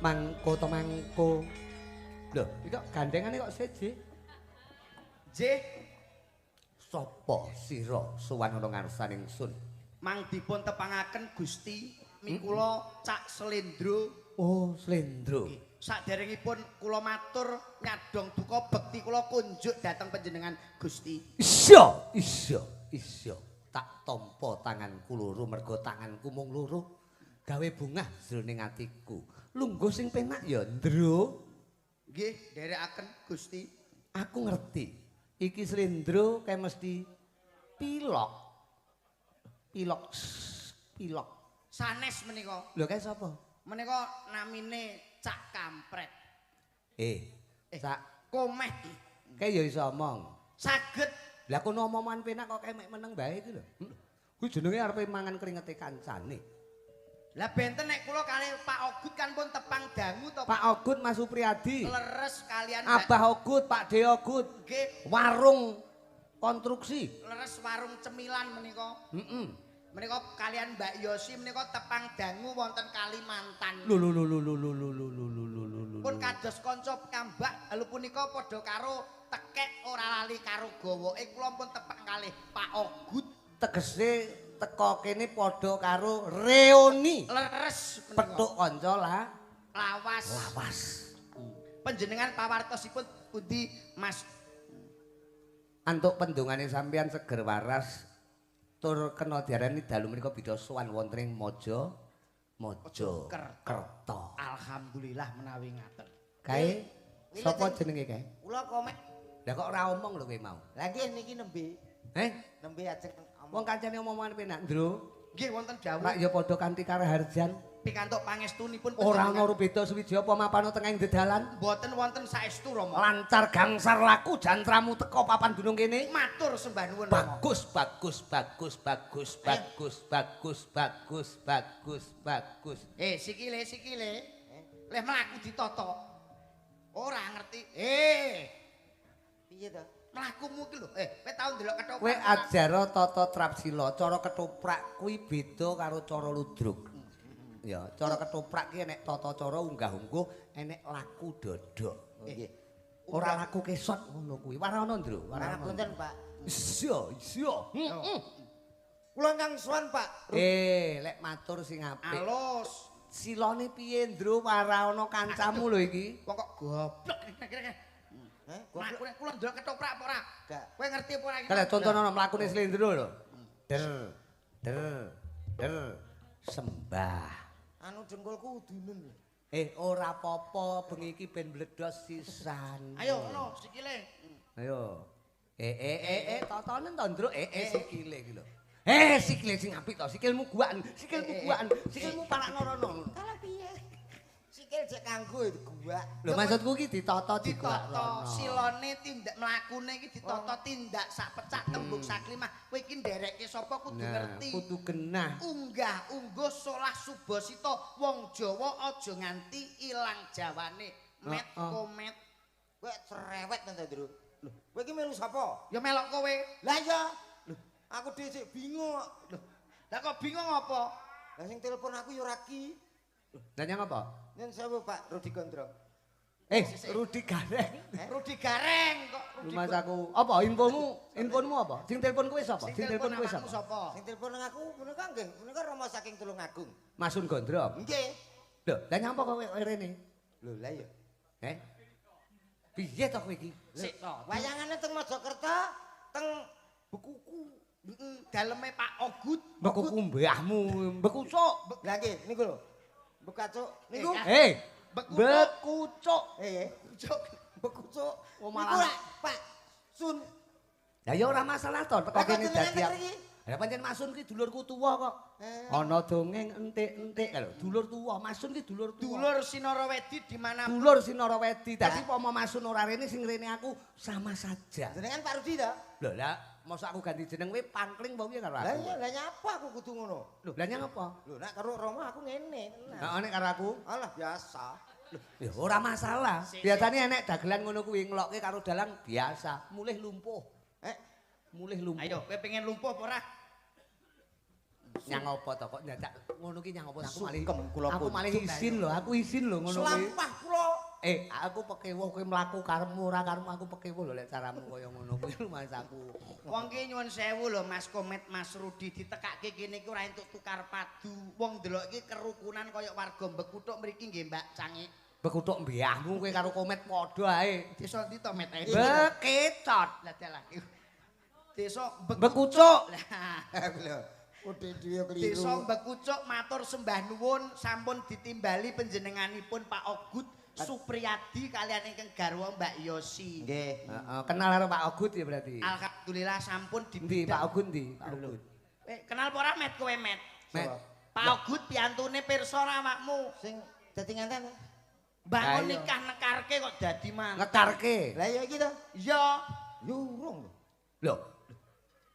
Mangko to mangko. Lho, iki kok gandengane kok siji? J Sapa sira sowan ana ngarsaning ingsun? mang dipun tepangaken Gusti mikula Cak Slendro. Oh, Slendro. Saderengipun kula matur nyadong duka bekti kula kunjuk dhateng panjenengan Gusti. Isya. Tak tampa tanganku loro mergo tanganku mung loro. Gawe bungah jroning atiku. Lungguh sing penak ya, Ndro. Nggih, nderekaken Gusti. Aku ngerti. Iki Slendro kae mesti pilok. Pilok. Sanes menika. Lho kae sapa? Menika namine Cak Kampret. Cak Komeh. kae ya iso omong. Saged. Lah kono omongan penak kok kae mek meneng bae iki lho. Kuwi jenenge arepe mangan kringete kancane. Lah benten nek kula kali Pak Ogut kan pun tepang dangu to Pak Ogut Mas Supriyadi. leres kalian Abah Ogut, Pak De Ogut. nggih Warung konstruksi. leres warung cemilan menika. Heeh. Menika kalian Mbak Yosi menika tepang dangu wonten Kalimantan. Lho. Pun kados kanca kambak lho punika padha karo tekek ora lali karo gawoke kula pun tepang kalih Pak Ogut. Tegese teko kene padha karo reoni. Leres menika. Petuk kanca Lawas. Panjenengan pawartosipun pundi Mas? Antuk pendungane sampeyan seger waras tur kena diarani dalu menika bida sowan wonten ing Mojokerto. Alhamdulillah menawi ngaten. Kae sapa jenenge kae? Kula Komeh. Lah kok ora omong lho kowe mau. Lah nggih niki nembe. Nembe ajeng Wong kancane omongan penak, Ndro. Nggih wonten dawuh. Rak ya padha kanthi karaharjan. Pikantuk pangestunipun Ora ana beda suwiji apa mapano tengahing dedalan. mboten wonten saestu Rama. Lancar gangsar laku jantramu teko papan gunung kene. Matur sembah nuwun Rama. Bagus. Sikile. Leh mlaku ditata. Ora ngerti. Piye to? Mlakumu ki lho. Kowe tau ndelok ketoprak. Kowe ajara tata trapsila, cara ketoprak kuwi beda karo cara ludruk. Ya, cara ketoprak ki enek tata cara unggah-ungguh, enek laku dodok. Nggih. Ora laku kesot ngono kuwi. Warana, Ndro. Punten, Pak. Iya. Kula nyang sowan, Pak. Lek matur sing apik. Alus. Silone piye, Ndro? Warana kancamu lho iki. Wong kok goblok kira-kira. Goblok. Kula ndelok ketoprak apa ora? Gak. Kowe ngerti apa ora iki? Kale contohno mlakune Slendro lho. Der. Sembah. Anu dengkulku udunun lho. Ora apa-apa, bengi iki ben bledos sisan. Ayo ngono sikile. Ayo. Totonen to, Ndruk. Sikile iki lho. Sikile sing apik to, sikilmu guaken, sikilmu parakno rono. Kala piye? Sikil jek kanggo gua. Lho maksudku iki ditata Ditata silone tindak mlakune iki ditata tindak sak pecak tembung sak limah. Kowe iki nderekke sapa kudu ngerti. Kudu genah. Unggah ungguh solah subasita wong Jawa aja nganti ilang jawane. Met komet. Kowe cerewet to, Ndro. Lho, kowe iki melu sapa? Ya melok kowe. Lah iya. Lho, aku dhisik bingung. Lho, Lah kok bingung apa? lah sing telepon aku ya ora ki. Lah nyang apa? Nyun sewu, Pak Rudi Gondro. Rudi Gareng. Rudi Gareng kok Rudi. Mas aku. Apa infomu apa? Sing telepon kowe sapa? Sing telepon kowe awakmu sapa? Sing telepon nang aku menika nggih, menika Rama saking Tulungagung. Masun Gondro. Nggih. Lho, lah nyapa kowe rene? Lho, lah ya. Piye to kowe iki? Sik to. Wayangane teng Mojokerto, teng Bekuku. Daleme Pak Ogut. Bekuku mbahmu, bekucuk. Lah nggih, niku lho. Bekacuk niku. Bekucuk. Cuk. Bekucuk. Oh, Niku malah. lek Pak Sun. Lah ya ora masalah to, teko Lah kok kene jenengan dadi. ngerti? Lah pancen Masun ki dulurku tuwa kok. Ana dongeng entik-entik lho, dulur tuwa. Masun ki dulur tuwa. Dulur Sinarawedi di mana Dulur Sinarawedi. Dadi pomo Masun ora rene sing rene aku sama saja. Jenengan Pak Rudi to? Lho lah, mosok aku ganti jeneng kowe pangkling apa piye karo Lah aku? iya, lah nyapa aku kudu ngono. Lho, lah nyang apa? Lho, nek karo Rama aku ngene. tenan. Nah, nek karo aku? Alah biasa. Ya ora masalah. Biasane enek dagelan ngono kuwi nglokke karo dalang biasa, mulih lumpuh. Mulih lumpuh. Ayo, kowe pengen lumpuh apa ora? Nyang apa to kok nyadak ngono ki nyang apa aku malih. Sungkem kula Aku pun. malih isin lho, aku isin lho ngono kuwi. Selampah kula. Aku pekewoh kowe mlaku karepmu ora karepmu aku pekewoh lho lek caramu kaya ngono kuwi mas aku. Wong ki nyuwun sewu lho Mas Komet Mas Rudi ditekake kene iki ora entuk tukar padu. Wong delok iki kerukunan kaya warga Bekuthuk mriki nggih Mbak Cangik. Bekuthuk mbiyahmu kowe karo komet padha ae. Desa ndi to Met? Bekecot. Lah dalah. Desa Bekucuk. Lah Lho, udah dhewe keliru. Desa Bekucuk matur sembah nuwun sampun ditimbali panjenenganipun Pak Ogut Supriyadi kalian ingkang garwa Mbak Yosi. Nggih. Heeh, kenal karo Pak Ogut ya berarti. Alhamdulillah sampun Ndi Pak Ogut ndi? Pak Ogut. Kenal apa ora Met kowe Met? Met. Pak Ogut piantune pirsa awakmu. Sing dadi nganten. Bangun Ayo. nikah nekarke kok dadi mantu. Ngekarke. Lah ya iki to. Iya. Yo urung lho. Lho.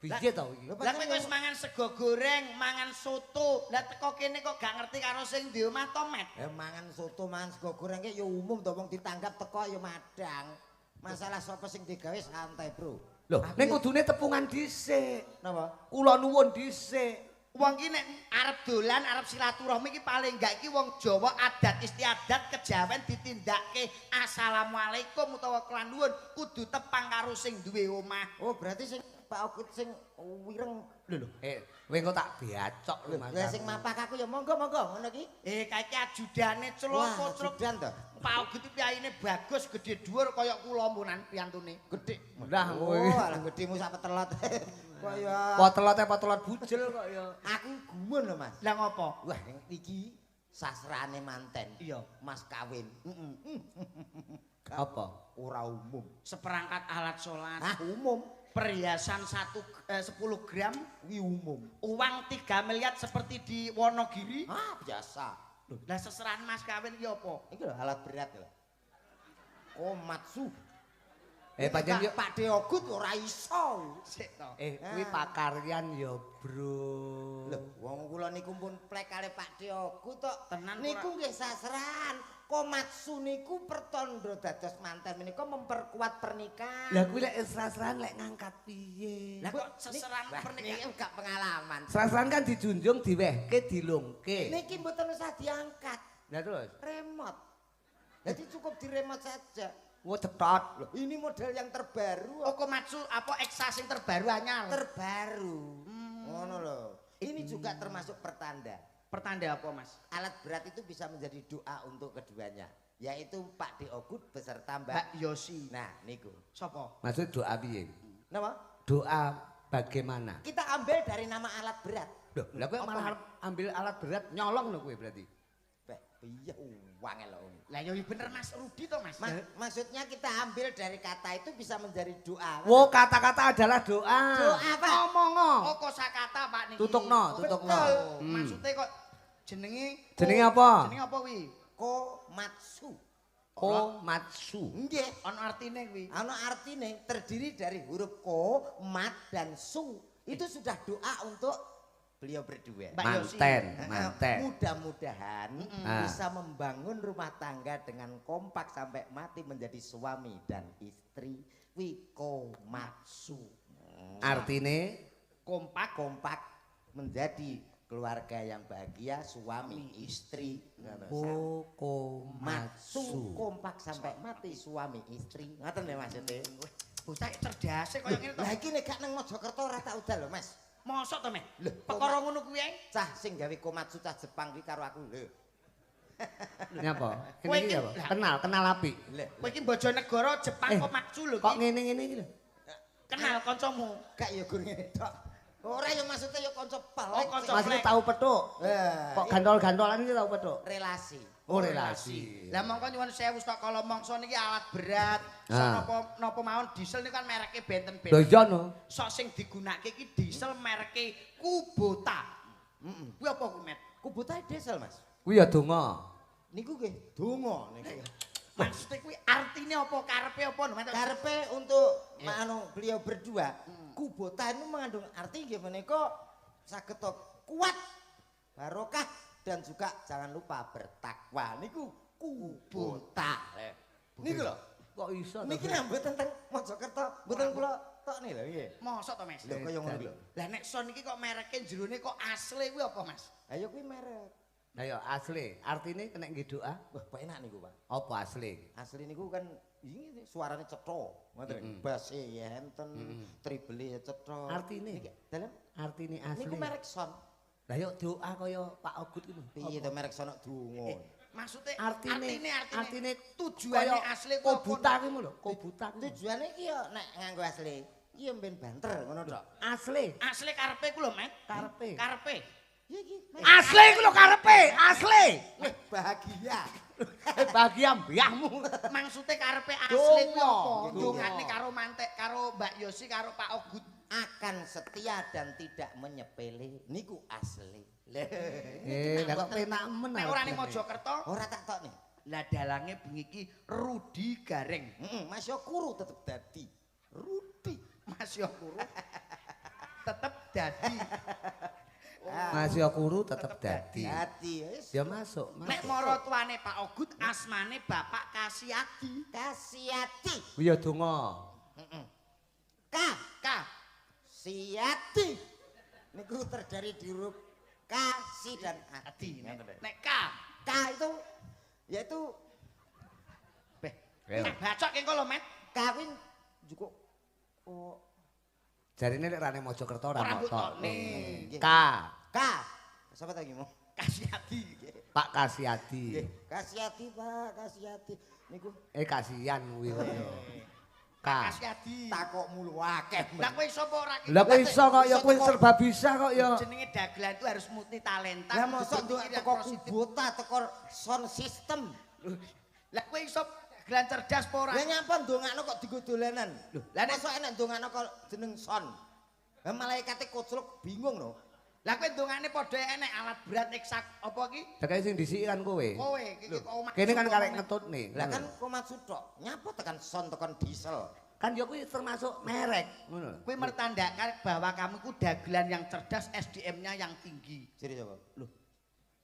Piye to iki? Lah kowe wis mangan sego goreng, mangan soto. Lah teko kene kok gak ngerti karo sing di omah to, Met? Mangan soto, mangan sego goreng ki ya umum to wong ditanggap teko ya madang. Masalah sapa sing digawe santai, Bro. Lho, ning kudune tepungan dhisik. Napa? Kula nuwun dhisik. Wong ki nek arep dolan, arep silaturahmi iki paling gak iki wong Jawa adat istiadat kejawen ditindakke assalamualaikum utawa kelan nuwun kudu tepang karo sing duwe omah. Oh, berarti sing Pak Ogut sing wireng. Lho, kowe engko tak beacok lho Mas. Lah sing mapak aku ya monggo-monggo ngono ki. Kaiki ajudane Wah, celoko-celok. ajudan to. Pak Ogut iki piyayine bagus, gedhe dhuwur kaya kula mpunan piantune. Gedhe. Lah Oh, kowe. alah gedhemu sak petelot. Kaya Potelot bujel kok ya. aku gumun lho, Mas. Lah ngopo? Wah, iki sasrane manten. Iya. Mas kawin. Apa? Ora umum. Seperangkat alat sholat, Ah, umum. perhiasan 10 gram, Kuwi umum. uang 3 miliar seperti di Wonogiri. Ah, biasa. Lah seserahan mas kawin ki apa? Iki lho alat berat lho. Komatsu. Pancen yo Pak Deogut ora iso. Sik to. kuwi pakaryan ya, Bro. Lho, wong kula niku pun plek kali Pak Deogut tok. Tenan Niku nggih sasran. Komatsu niku pertanda dados manten menika memperkuat pernikahan. Lah kuwi lek sasran lek ngangkat piye? Lah kok seserahan Wah, pernikahan? niki gak pengalaman. Sasran kan dijunjung diwehke dilungke. Niki mboten usah diangkat. Lah terus, Remote. Jadi cukup di remote saja. wo cetot. Loh, ini model yang terbaru. Oh Komatsu apa Eksa sing terbaru anyar? Terbaru. Ngono loh. Ini juga termasuk pertanda. Pertanda apa mas? Alat berat itu bisa menjadi doa untuk keduanya. Yaitu Pak Deogut beserta Mbak. Mbak Yosi. Nah, niku. Sopo? Maksud doa piye? Napa? Doa bagaimana? Kita ambil dari nama alat berat. Loh, lah kowe malah arep ambil alat berat nyolong lho kowe berarti. Iya, wangel loh. Lah yo bener Mas Rudi to Mas. Maksudnya kita ambil dari kata itu bisa menjadi doa. Wo kata-kata adalah doa. Doa, Pak. Omongo. Oh kosakata Pak niki. Tutupno. Betul. Maksudnya kok jenenge Jenenge apa? Jenenge apa wi? Komatsu. Komatsu. Nggih. Ono artine kuwi. Ano artine terdiri dari huruf ko, mat, dan su. Itu sudah doa untuk beliau berdua. Mbak Yosi. Manten. Mudah-mudahan Ah. bisa membangun rumah tangga dengan kompak sampai mati menjadi suami dan istri. Wikomatsu. Artine Kompak menjadi keluarga yang bahagia, suami istri. komatsu. Kompak sampai mati suami istri. Ngoten lho maksudnya. Bocah cerdas kaya ngene to. Lah iki nek gak nang Mojokerto ora tak udal lho, Mas. Mosok to, Mas? Lho, Perkara ngono kuwi ae. Cah sing gawe komatsu cah Jepang kuwi karo aku lho. Nyapa? Kowe Ini iki- apa? Kenal apik. Kowe iki bojonegoro Jepang kok maksu lho Kok iki. ngene-ngene iki lho. Kenal kancamu. Gak ya gur ngene tok. Ora ya maksudnya ya kanca pelek. Oh, kanca Mas iki Plek. tahu petuk. Kok Kok gantol-gantolan iki tahu petuk. relasi. Oh, relasi. Lah mongko nyuwun sewu tok kala mangsa niki alat berat. Ah. Sok napa mawon diesel niku kan mereke Lho benten-benten. iya no. Sok sing digunakake iki diesel mereke Kubota. Kuwi apa kuwi, Met? Kubutae diesel, Mas. Kuwi ya donga. Niku nggih donga niku. Maksudnya kuwi artine apa, karepe apa, Met? Karepe untuk anu beliau berdua, Kubota itu mengandung arti nggih menika saged kuat, barokah dan juga jangan lupa bertakwa. Niku Kubota. Niku lho. Kok iso to? Niki nang mboten teng Mojokerto, mboten kula takokne lho piye. Mosok to, Mas? Lho kaya ngono lho. Lah nek son iki kok mereke jerone kok asli kuwi apa, Mas? Ayo kuwi merek. Ayo asli, artine kena nggih doa. Wah, kok enak niku, Pak. Apa asli? Asli niku kan ini suarane cetha, ngoten. Basse ya enten, treble ya cetha. Artine? Dalem Artine asli. niku merek son. Lah yo doa kaya Pak Ogut ngono. Piye to merek son donga. Maksudnya artine tujuane asli ku kobuta kuwi lho, kobuta kuwi. Tujuane iki yo nek nganggo asli, iki yo mben banter ngono tok. Asli. Asli karepe ku lho, Met. Karepe. Karepe. Iya iki. Asli ku lho karepe, asli. Wih, bahagia. Bahagia mbahmu. Maksudnya karepe asli ku Donga. apa? Donga. Dongane karo mantek karo Mbak Yosi karo Pak Ogut. Akan setia dan tidak menyepele niku asli. Lah kok penak men. Nek ora ning Mojokerto, Ora tak tok nih. lah dalange bengi iki Rudi Gareng. Mas yo kuru tetep dadi. Rudi. Mas yo kuru. Tetep dadi. Mas yo kuru tetep dadi. Dadi wis. Ya masuk, Nek masuk. mara tuane Pak Ogut asmane Bapak Kasiadi. Kasiati. Kuwi ya donga. K. Siati. Niku terdiri di huruf kasih dan ati. Nek K itu yaitu beh, Ayo. bacok engko lho, Met. kawin juga oh Jarine nek rane Mojokerto ora Ora kok tok. mbutone. K. K. Siapa tadi mau? Kasiadi. Pak Kasiadi. Kasiati Pak, Kasiati. Niku Kasihan kuwi kok ya. K. Kasiadi. takok mulu akeh. Lah kowe sapa ora ki? Lah kowe iso kok ya kowe serba bisa kok ya. Jenenge dagelan itu harus multi talenta. Lah mosok kudu nduk pikiran teko positif. kubota, teko sound system. Lah kowe iso dagelan cerdas apa ora? Lah nyapa ndongakno kok digo dolanan. Lho, lah nek- mosok enak ndongakno kok jeneng sound. Lah malaikate koclok bingung no. Lah kowe ndongane padha enek alat berat eksak apa ki? Tekane sing disiki kan kowe. Kowe iki kok maksud Kene kan karek ngomongnya. ngetutne. Lah kan kok maksud tok. Nyapa tekan sound tekan diesel. Kan ya kuwi termasuk merek ngono. Kowe mertandakan bahwa kamu ku dagelan yang cerdas, SDM-nya yang tinggi. Jadi sapa? Loh.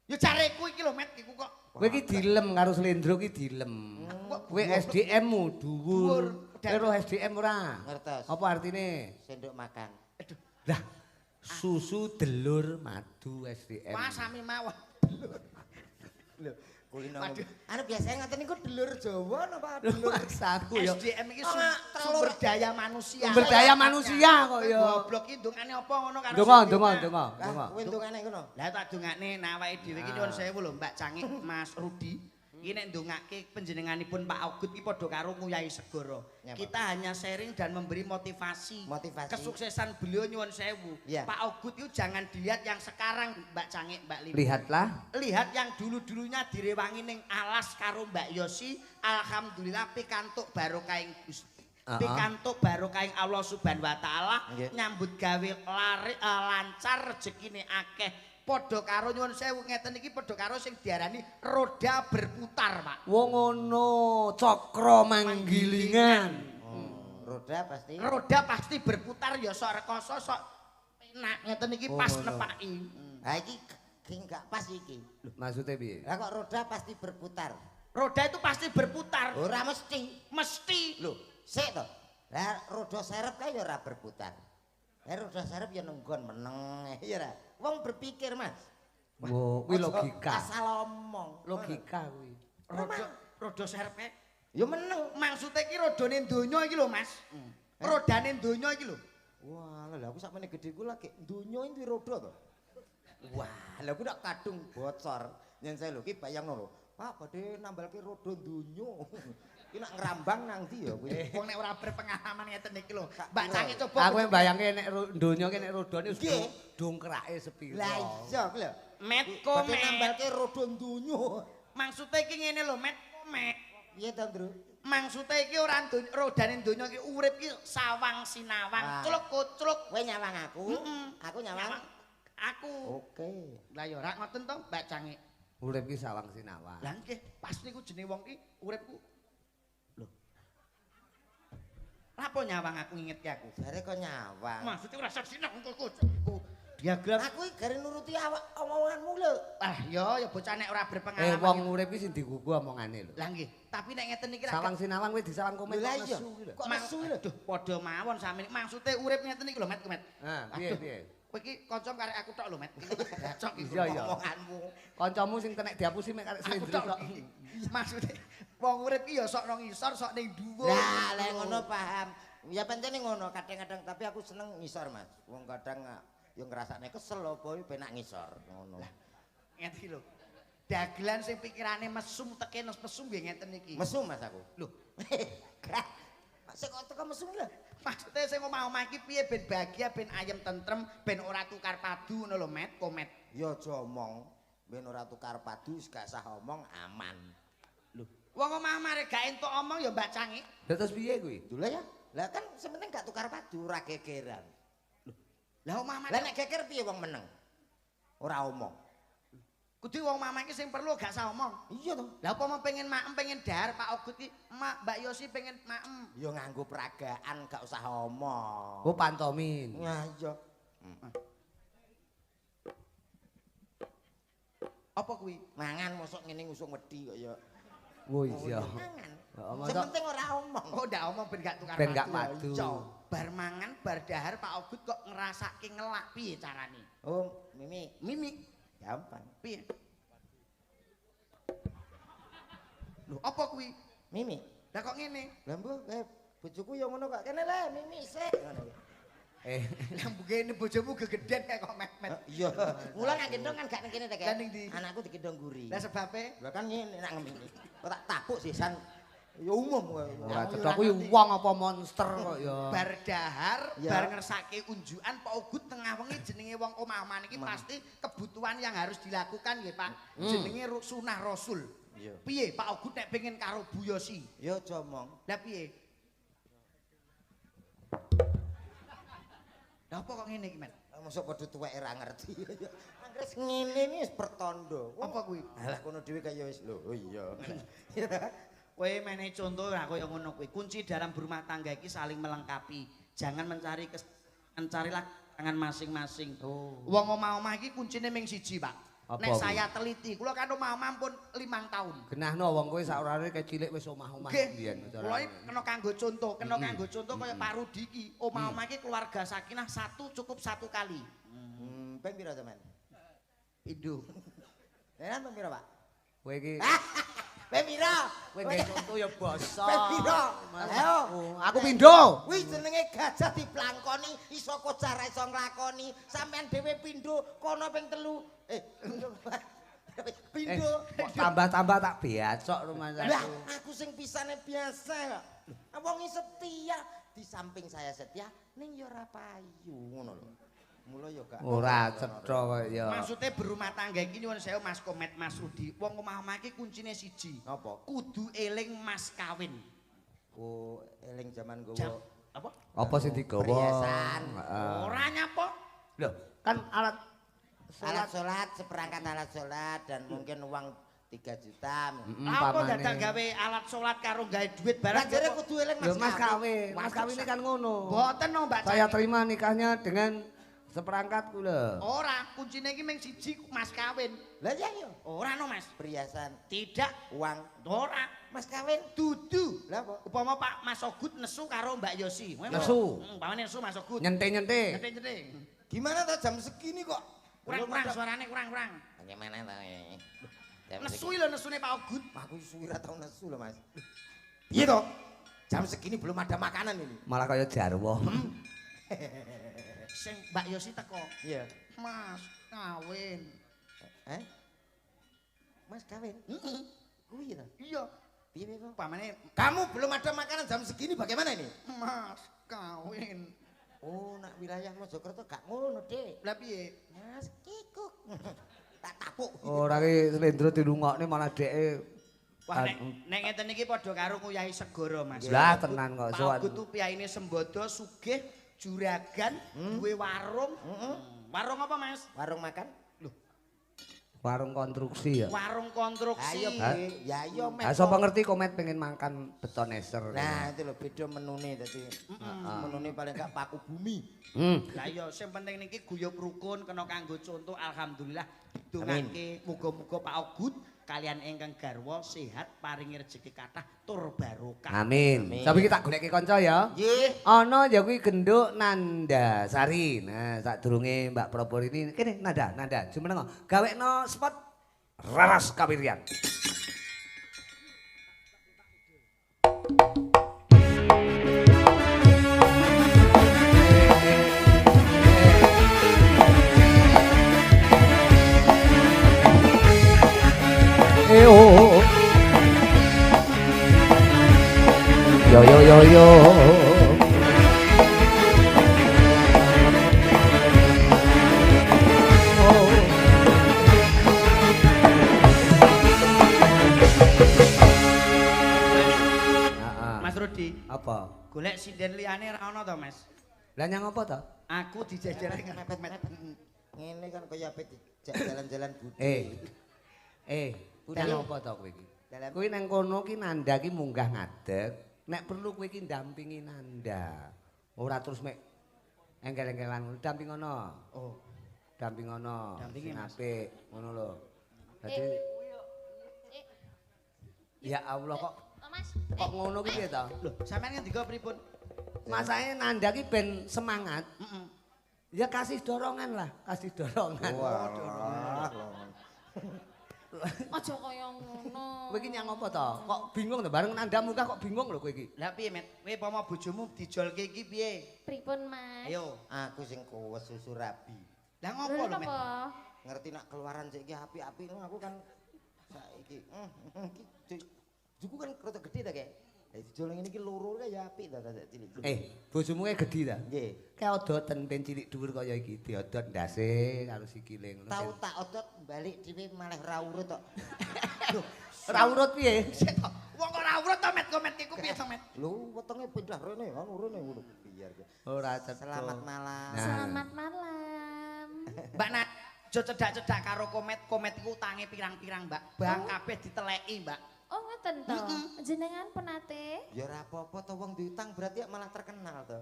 Ya careku iki lho, Met, iku kok. Kowe iki dilem karo Slendro iki dilem. Kowe SDM-mu dhuwur. Kowe ro SDM ora? Ngertos. Apa artine? Sendok makan. Aduh, Lah susu delur madu SDM. wah sami mawon. Lho, kulino. Waduh. Anu biasanya ngaten niku delur Jawa napa Lho delur maksaku ya. SDM iki Oh, sumber daya manusia. Sumber daya manusia kok ya. Goblok iki ndongane apa ngono karo Donga, sing donga, diomah. donga, Lah, donga. kowe ndongane ngono. Lah tak dongakne nah awake dhewe iki nyuwun sewu lho Mbak Cangik, Mas Rudi. Iki nek ndongake panjenenganipun Pak Ogut iki padha karo Nguyai Segara. Nyapa? Kita hanya sharing dan memberi motivasi. Motivasi. Kesuksesan beliau nyuwun sewu. Iya. Pak Ogut itu jangan dilihat yang sekarang Mbak Cangik, Mbak Lili. Lihatlah. Lihat yang dulu-dulunya direwangi ning alas karo Mbak Yosi, alhamdulillah pikantuk barokahing Gusti. Pikantuk barokahing Allah Subhanahu wa taala, Nggih. nyambut gawe lancar rezekine akeh. Padha karo nyuwun sewu ngeten iki padha karo sing diarani roda berputar, Pak. Wong ngono, cakra manggilingan. Roda pasti. Roda pasti berputar ya sok rekoso sok enak ngeten iki pas Oh, no. nepaki. Ha iki gak pas iki. Maksudnya piye? Lah kok roda pasti berputar. Roda itu pasti berputar. Ora mesti. Mesti. Lho, sik to. Lah roda serep kae ya ora berputar. Roda serep ya nenggon meneng ya ora. Wong berpikir, Mas. Wo, kuwi Ojo logika. Asal omong. Logika kuwi. Roda serepnya. Ya meneng. Maksudnya iki rodane donya iki lho, Mas. Rodane donya iki lho. Wah, lah aku sakmene gedhe ku lagi donya iki roda to. Wah, lah aku nak kadung bocor. Yen saya lho ki bayangno lho. Pak badhe nambalke roda donya. Ki nak ngrambang nang ndi ya kuwi. Wong nek ora berpengalaman ngeten iki lho. Kak, Mbak iya. Cangik coba. Aku mbayangke nek donya ki nek rodane wis Nggih. dongkrake sepiro. Lah iya ku lho. Metko Badhe met. nambalke roda donya. Maksudnya iki ngene lho, Metko met. Piye to, Ndru? Maksudnya iki ora rodane donya iki urip iki sawang Ah. sinawang, culuk kucluk. Kowe nyawang aku? Aku nyawang. Aku. Oke. Lah ya ora ngoten to, Mbak Cangik. Urip ki sawang sinawang. Lah nggih, pas niku jenenge wong ki uripku. Lho. Lapo nyawang aku ngingetke aku? Jare kok nyawang. Maksudnya ora sinawang kucluk. Dagelan. Aku iki gare nuruti awak omonganmu lho. Ah, ya bocah nek ora berpengalaman. Wong urip iki sing digugu omongane lho. Lah nggih, tapi nek ngeten iki Sawang sinawang kowe disalang komen Lah kok iya. nesu iki lho. Kok nesu lho? Aduh, padha mawon sami. Maksude urip ngeten iki lho, Met, Met. Ha, piye Aduh, piye? Kowe iki kanca karek aku tok lho, Met. Cocok iki Iya, iya. omonganmu. Kancamu sing tenek diapusi mek karek Aku slendro tok. tok. Maksude wong urip iki ya sok nang ngisor, sok ning dhuwur. Lah, lek ngono paham. Ya pancene ngono kadang-kadang tapi aku seneng ngisor, Mas. Wong kadang yo ngrasakne kesel apa penak ngisor ngono. Ngeten iki lho. Dagelan sing pikirane mesum teke mesum nggih ngeten iki. Mesum Mas aku. Lho, Sik kok teko mesum lho. maksude sing omah-omah iki piye ben bahagia, ben ayem tentrem, ben ora tukar padu ngono lho, Met, Komet. Ya aja omong, ben ora tukar padu gak sah omong aman. Lho, wong omah-omah rek gak entuk omong ya Mbak Cangi. Lah terus piye kuwi? Lho ya. Lah kan sementing gak tukar padu, ora gegeran. Lah omah-omah Lah nek geger piye wong meneng? Ora omong. kudu wong omah iki sing perlu gak sah omong. Iya toh. Lah apa mau pengen maem pengen dahar Pak Ogut iki, Mak, Mbak Yosi pengen maem. Ya nganggo peragaan gak usah omong. Oh pantomin. Nah iya. Apa kuwi? Mangan mosok ngene ngusung wedi kok ya. Oh iya. Mangan. Heeh, Sementing ora omong. Oh ndak omong ben gak tukar Ben gak padu. padu. Iya. Bar mangan, bar dahar Pak Ogut kok ngrasake ngelak piye carane? Oh, Mimi, Mimi, gampang. piye? Lho, apa kuwi? Mimi, Lah kok ngene? lha mbok bojoku ya ngono kok. Kene le Mimi sik ngono. Lah mbugene bojomu gegeden kayak kok met-met. Iya. Mula nak gendong kan gak ning kene ta, Lah ning ndi? Anakku digendong guri. Lah sebabe Lah kan ngene nak ngene. Kok tak tapuk sisan. Ya umum kok. Ora cetha kuwi wong apa monster kok ya. bar dahar, Ya. bar ngersake unjukan Pak Ogut tengah wengi jenenge wong omah-omah niki pasti kebutuhan yang harus dilakukan nggih Pak. Jenenge sunah Rasul. Iya. Piye Pak Ogut nek pengen karo Bu Yosi? Ya aja omong. Lah piye? Lah apa kok ngene iki, Men? Mosok padha tuweke ora ngerti. Anggres ngene iki wis pertanda. Apa kuwi? Alah kono dhewe kaya wis lho. Oh iya. Kowe menehi contoh lah kaya ngono kuwi. Kunci dalam berumah tangga iki saling melengkapi. Jangan mencarilah tangan masing-masing. Oh. Wong omah-omah iki kuncine ming siji, Pak. Apa Nek kuwi? saya teliti, kula kan omah-omah pun 5 tahun. Genahno wong kowe sak urane kecilik wis omah-omah Nggih. mbiyen. Kula iki kena kanggo contoh, kaya Pak Rudi iki. Omah-omah iki keluarga sakinah cukup satu kali. Ping pira sampean? Indo. Nenan ping pira, Pak? Kowe iki Ping pira? kowe nggae contoh ya basa. Ping pira? Ayo. Aku pindho. Kuwi jenenge gajah diplangkoni iso kocar iso nglakoni. Sampean dhewe pindho kono ping 3. Pindho. Kok tambah-tambah tak beacok Lah, rumahku. aku sing pisane biasa kok. Wong setia di samping saya setia ning ya ora payu ngono lho. Mula ya gak Ora cetha kok ya. Maksudnya berumah tangga iki nyuwun sewu Mas Komet, Mas Rudi. Wong omah-omah iki kuncine siji. Apa? Kudu eling mas kawin. Ku eling jaman Jam gowo. apa? Apa sing digawa? Perhiasan. Heeh. Ora nyapa. Lho, kan alat Alat salat, seperangkat alat salat dan mungkin uang 3 juta. Apa dadak gawe alat salat karo gawe duit Lah barang jare kok- kudu eling Lho Mas Mas kawin. kawin. Mas kawine kan ngono. Mboten no Mbak Saya Cani. terima nikahnya dengan seperangkat kula. Ora, kuncine iki ming siji mas kawin. Lah ya yo. Ora no Mas. Perhiasan, Tidak, uang, ora. Mas kawin. Dudu. Lah apa? Upama Pak Mas Ogut nesu karo Mbak Yosi. Nesu. Umpamane nesu Mas Ogut. Nyente-nyente. Nyeting-nyeting. Gimana ta jam segini kok? Kurang-kurang suarane kurang-kurang. Bagaimana ta ini? Jam Nesu lho nesune Pak Ogut. Aku suwi ra tau nesu lho, Mas. Iya toh? Jam segini belum ada makanan ini. Malah kaya jarwo. Sing Mbak Yosi teko. Iya. Mas kawin. Eh? Mas kawin? Heeh. Kuwi ta? Iya. Piye kok? Upamane Kamu belum ada makanan jam segini bagaimana ini? Mas kawin. Oh, nak wilayah Mojokerto gak ngono, Dik. Lah piye? Mas kikuk. Tak tapuk. Ora ki slendro dirungokne malah dheke Wah nek ngeten iki padha karo nguyahi segara Mas. lah tenan kok Pak sowan. Ogut tuh piyaine sembodo sugih juragan duwe warung. Warung apa Mas? Warung makan? Warung konstruksi ya. Warung konstruksi. Ayo Bi, ya ayo Met. Ah sapa ngerti komet pengen makan betoneser. Nah, itu lho beda menune dadi menune paling gak paku bumi. Lah iya sing penting niki guyub rukun kena kanggo contoh alhamdulillah dongake muga-muga Pak Ogut kalian ingkang garwa sehat paringi rezeki kathah tur barokah. Amin. Saiki tak goleki kanca ya. Nggih. Ana ya kuwi genduk Nanda Sari. Nah, sadurunge Mbak Propor ini kene Nanda, jumeneng gawekno spot Raras Kawiryan. Yo. Mas Rudi, Apa? golek sinden liyane ra ono to, Mas? Lah nyang apa to? Aku dijajari Mepet-mepet. Ngene kan kaya apik jalan-jalan budi. Kuwi nang apa to kowe iki? Kuwi nang kono ki Nanda ki munggah ngadeg. Nek perlu kowe ki ndampingi Nanda. Ora terus mek engkel-engkelan dampingono. Oh, Dampingono. Dampingi, Mas. Apik ngono lho. Dadi ya Allah kok ngono ki piye to? lho, sampean ngendika pripun? Masane Nanda ki ben semangat. Heeh. Ya kasih dorongan lah, kasih dorongan. Wah. Aja kaya ngono. Kowe iki nyang apa to? Kok bingung to bareng Nanda munggah kok bingung lho kowe iki. Lah piye, Met? Kowe pama bojomu dijolke iki piye? Pripun, Mas? Ayo. Aku sing kuwes susu rabi. Lah ngopo lho, Met? Napa? Ngerti nak keluaran saiki api-api aku kan saiki juku kan rada gede ta kae. Lah dijol ngene iki loro kae ya apik ta cilik. Bojomu kae gedhi ta? Nggih. Kae odoten ben cilik dhuwur kaya iki diodot ndase karo sikile ngono. Tau tak odot balik dhewe malah ra urut tok. Ora urut piye? Wong kok ora urut to, Met? Komet iku piye to, Met? Lho wetenge pindah rene kan urune ngono. Biar. Ora cetha. Selamat malam. Nah. Selamat malam. Mbak Nat, aja cedak-cedak karo komet. Komet iku utange pirang-pirang, Mbak. Bang kabeh diteleki, Mbak. Oh, ngeten to. Jenengan penate Ya ora apa-apa to wong diutang berarti malah terkenal to.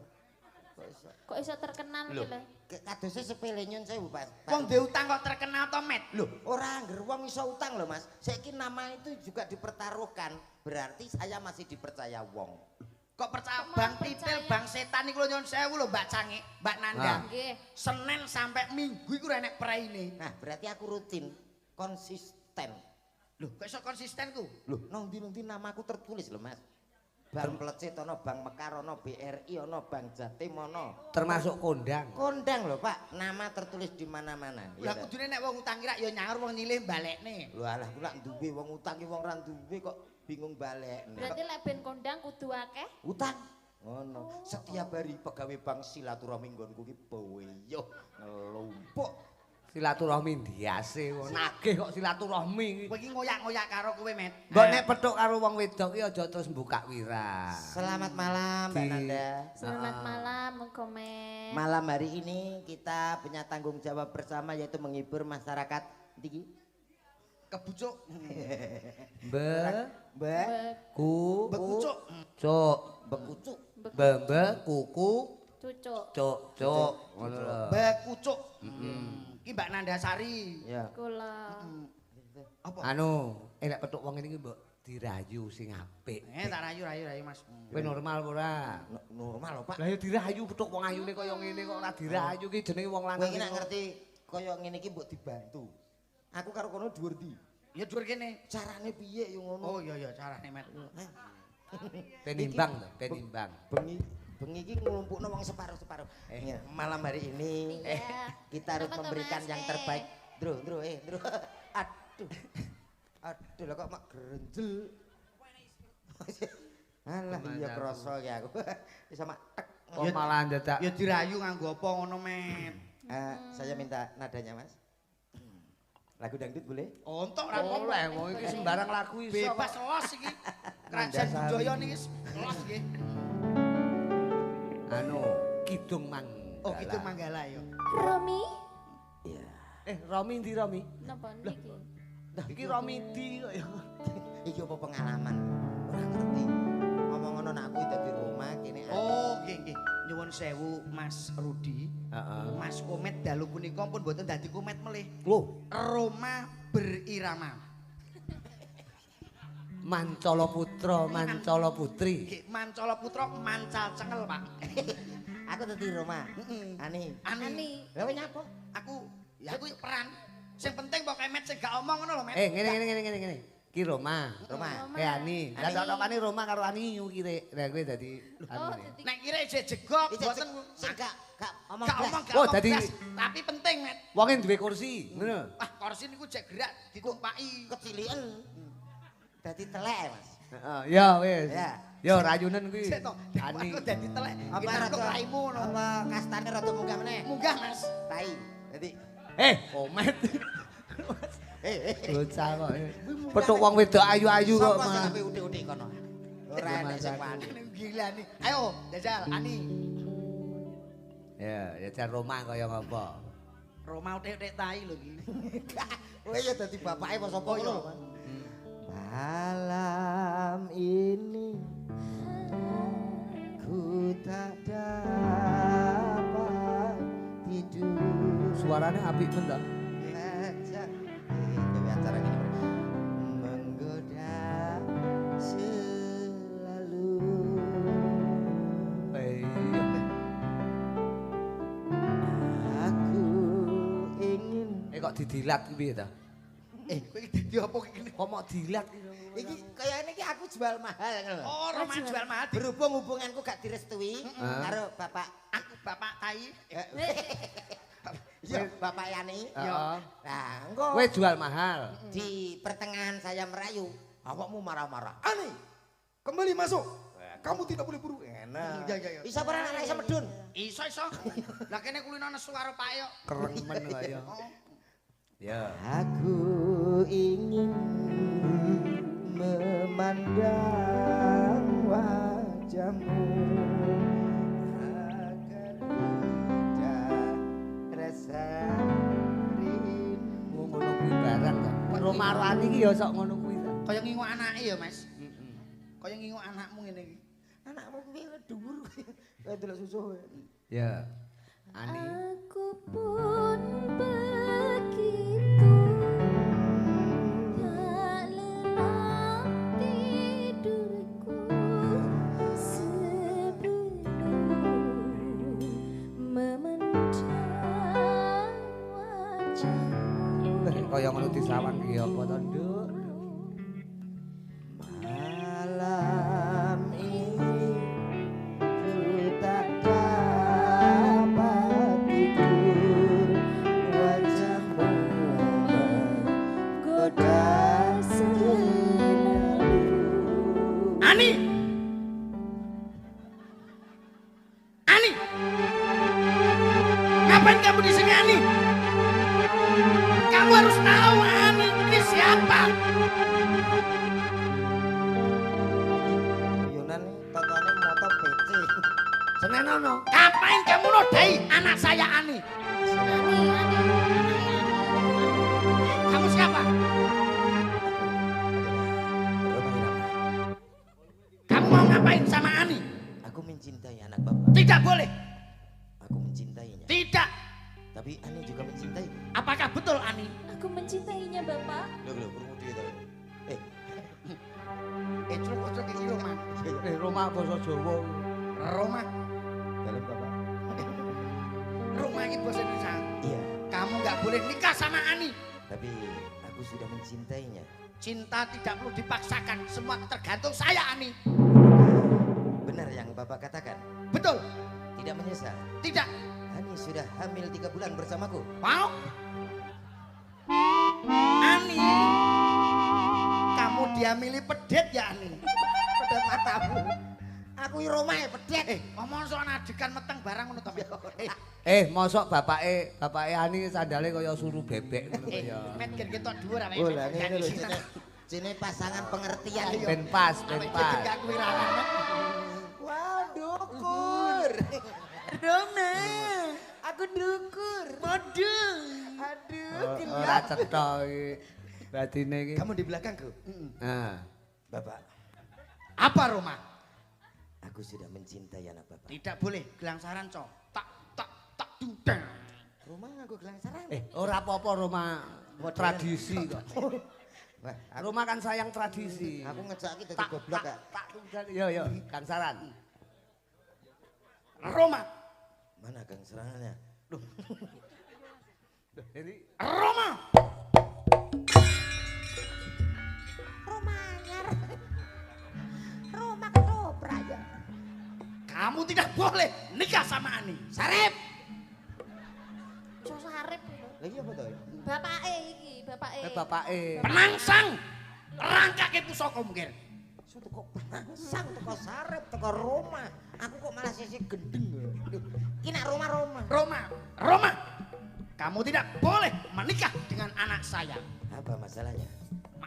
kok iso terkenal iki lho. Kadose sepele nyun sewu, Pak. Wong diutang kok terkenal to, Met? Loh, ora angger wong iso utang lho, Mas. Saiki nama itu juga dipertaruhkan. Berarti saya masih dipercaya wong. Kok percaya Kok bang malah titil, percaya? bang setan iku lho nyun sewu lho Mbak Cangi, Mbak Nanda. Nggih. Senin sampai Minggu iku ora enek praine. Nah, berarti aku rutin, konsisten. Lho, kok iso konsisten ku? Loh, nang ndi namaku tertulis lho, Mas. Bang Plecet ana, Bang Mekar ana, BRI ana, Bang Jatim ana. Termasuk kondang. Kondang lho, Pak. Nama tertulis di mana-mana. Lah kudune nek wong utang kira ya nyangur wong nyilih balekne. Lho alah ku lak duwe wong utang ki wong ra duwe kok bingung balekne. Berarti lek ben kondang kudu akeh. Utang. Ngono. Setiap hari pegawai bank silaturahmi nggonku ki boyo ngelumpuk. Silaturahmi ndiase wong nagih kok silaturahmi. Kowe iki ngoyak-ngoyak karo kowe, Met. Mbok nek petuk karo wong wedok ki aja terus mbukak wirah. Selamat malam Mbak Nanda. Selamat malam, Komen. Malam hari ini kita punya tanggung jawab bersama yaitu menghibur masyarakat. Iki Kebucuk. Ku Bekucuk. cuk bekucuk. Bembe kuku Cucuk. cuk ngono lho. Bekucuk. Iki Mbak Nandasari. Ya. Kula. Apa? Anu, nek petuk wong iki mbok dirayu sing apik. Tak rayu Mas. Kowe normal ora? Normal lho, Pak. Lah ya dirayu petuk wong ayune kaya ngene kok ora dirayu ki jenenge wong Kowe lanang. iki nek ngerti kaya ngene iki mbok dibantu. Aku karo kono dhuwur ndi? Ya dhuwur kene. Carane piye yo ngono? Oh iya carane, Met. Penimbang to, penimbang. Bengi iki nglumpukno wong separuh-separuh. Malam hari ini Iya. kita harus Kenapa tuh, memberikan Mas? yang terbaik. Ndro. Aduh. Aduh lah kok mak grenjel. Alah iya krasa ki aku. Wis mak tek. Kok malah dadak. Ya dirayu nganggo apa ngono, Met? Saya minta nadanya, Mas. Lagu dangdut boleh? Ontok ra Oleh wong iki sembarang lagu iso. bebas los iki. Kerajaan budaya niki los iki. Anu, Kidung Manggala. Oh, gitu Manggala ya. Romi, Iya. Romi ndi Romi? Napa niki? Iki Romi di kok ya. Iki apa pengalaman? Ora ngerti. Ngomong ngono nak aku dadi rumah kene. Oh, nggih. Nyuwun sewu Mas Rudi. Heeh. Mas Komet dalu punika pun mboten dadi komet melih. Loh, Roma berirama. Mancala putra, Mancala putri. Nggih, Mancala putra mancal cengal, Pak. Aku dadi rumah. Ani. Ani. Lha nyapa? Aku ya aku peran. Sing penting pokoke met sing gak omong ngono lho, Met. Ngene. Ki Roma. Rumah. Ani. Lah cocokane Roma karo Ani yu kire. Lah kowe dadi anu. Nek kira jegok mboten gak omong gak blas. omong gak Oh, omong dadi- blas. Tapi penting, Met. Wonge duwe kursi, ngono. Wah, kursi niku jek gerak ditumpaki. Keciliken. Dadi telek, Mas. Heeh, ya wis. Ya. Ya rayunen kuwi. Sik to, Ani. aku dadi telek. Apa Kita kok rada raimu ngono. apa kastane rada munggah meneh? Munggah, Mas. Tai. Dadi Komet. eh Bocah kok. Petuk wong wedok ayu-ayu kok, Sapa sing Mas. ape udik-udik kono? Ora enek sing wani. Gila nih. Ayo, jajal Ani. Ya jar Roma kaya ngapa? Roma utek-utek tai lho iki. Kowe ya dadi bapake apa sapa Oh, iya. lho, Mas? Malam ini ku tak dapat tidur. Suarane apik men ta? Lajak gawe acara gini menggoda selalu. Aku ingin Kok didilat ki piye ta? Kowe iki dadi apa iki? Kok mau dilat ki? iki kayaknya iki aku jual mahal ngono lho. Oh, Roma jual mahal. Berhubung hubunganku gak direstui karo bapak Aku bapak tai. ya bapak Yani. Heeh. Nah, engko Kowe jual mahal. di pertengahan saya merayu, awakmu marah-marah. Ani, kembali masuk. Kamu tidak boleh buru. Enak. Ya. Bisa pernah anak iso medun. Iso. Lah kene kulino nesu karo Pak yo. Keremen kaya. Ya. Aku ingin memandang wajahmu agar tidak rasa rindu. Ngono kuwi barang ta. Roma Rani ki ya sok ngono kuwi ta. Kaya ngingu anake ya, Mas. Kaya ngingu anakmu ngene iki. Anakmu kuwi dhuwur. Kayak delok susu. Ya. Ani. Aku pun begitu tak lelah tidurku sebelum memandang wajahmu. Kaya ngono disawang ki apa to, Nduk? Malam ini ku tak dapat tidur, wajahmu menggoda selalu. Ani. Ani. Ngapain kamu di sini, Ani? Kamu harus tahu Ani ini siapa. Yunan tontonnya motor PC. Senenono. Ngapain kamu nodai anak saya Ani? Kamu siapa? Kamu mau ngapain sama Ani? Aku mencintai anak bapak. Tidak boleh. Aku mencintainya. Tidak. Tapi Ani juga mencintai. Apakah betul Ani? Aku mencintainya, Bapak. Loh, kurung dia tau. Cuk iki Roma. Roma basa Jawa. Roma. Dalam bapak. Roma ini bahasa Indonesia. Iya. Kamu nggak boleh nikah sama Ani. Tapi aku sudah mencintainya. Cinta tidak perlu dipaksakan. Semua tergantung saya Ani. Benar yang bapak katakan. Betul. Tidak menyesal. Tidak. Ani sudah hamil 3 bulan bersamaku. Mau? Ani. Kamu diamili pedet ya Ani. Pedet matamu. Aku Roma ya pedet. Ngomong soal adegan meteng barang ngono to. Mosok bapake Ani sandale kaya suru bebek ngono kaya. Met gen ketok dhuwur awake. Oh lah ngene lho Cine pasangan pengertian iki. Ben pas. Gak kuwi rangan. Waduh, Kur. Roma. Aku ndukur. Model. Aduh, Ora cetha iki. Batine iki. Kamu di belakangku. Nah, Bapak, Apa Roma? aku sudah mencintai anak Bapak. Tidak boleh gelangsaran, Cok. Tak dudang. Rumah aku gelang saran. ora apa-apa Roma Modern. tradisi kok. Wah, Roma kan sayang tradisi. aku ngejaki dadi goblok ya. Tak yo gangsaran. Roma. Mana gang serangannya? Duh, Ini Roma. Romanyar. Roma ketoprak ya. Kamu tidak boleh nikah sama Ani. Sarip. So sarip lho. Lagi apa tuh? Bapake iki, bapake. bapake. Penangsang. Rangkake pusaka mungkin. Suatu kok sang teko sarep teko Roma. Aku kok malah sisi gendeng. Duh, ki nak Roma. Roma. Kamu tidak boleh menikah dengan anak saya. Apa masalahnya?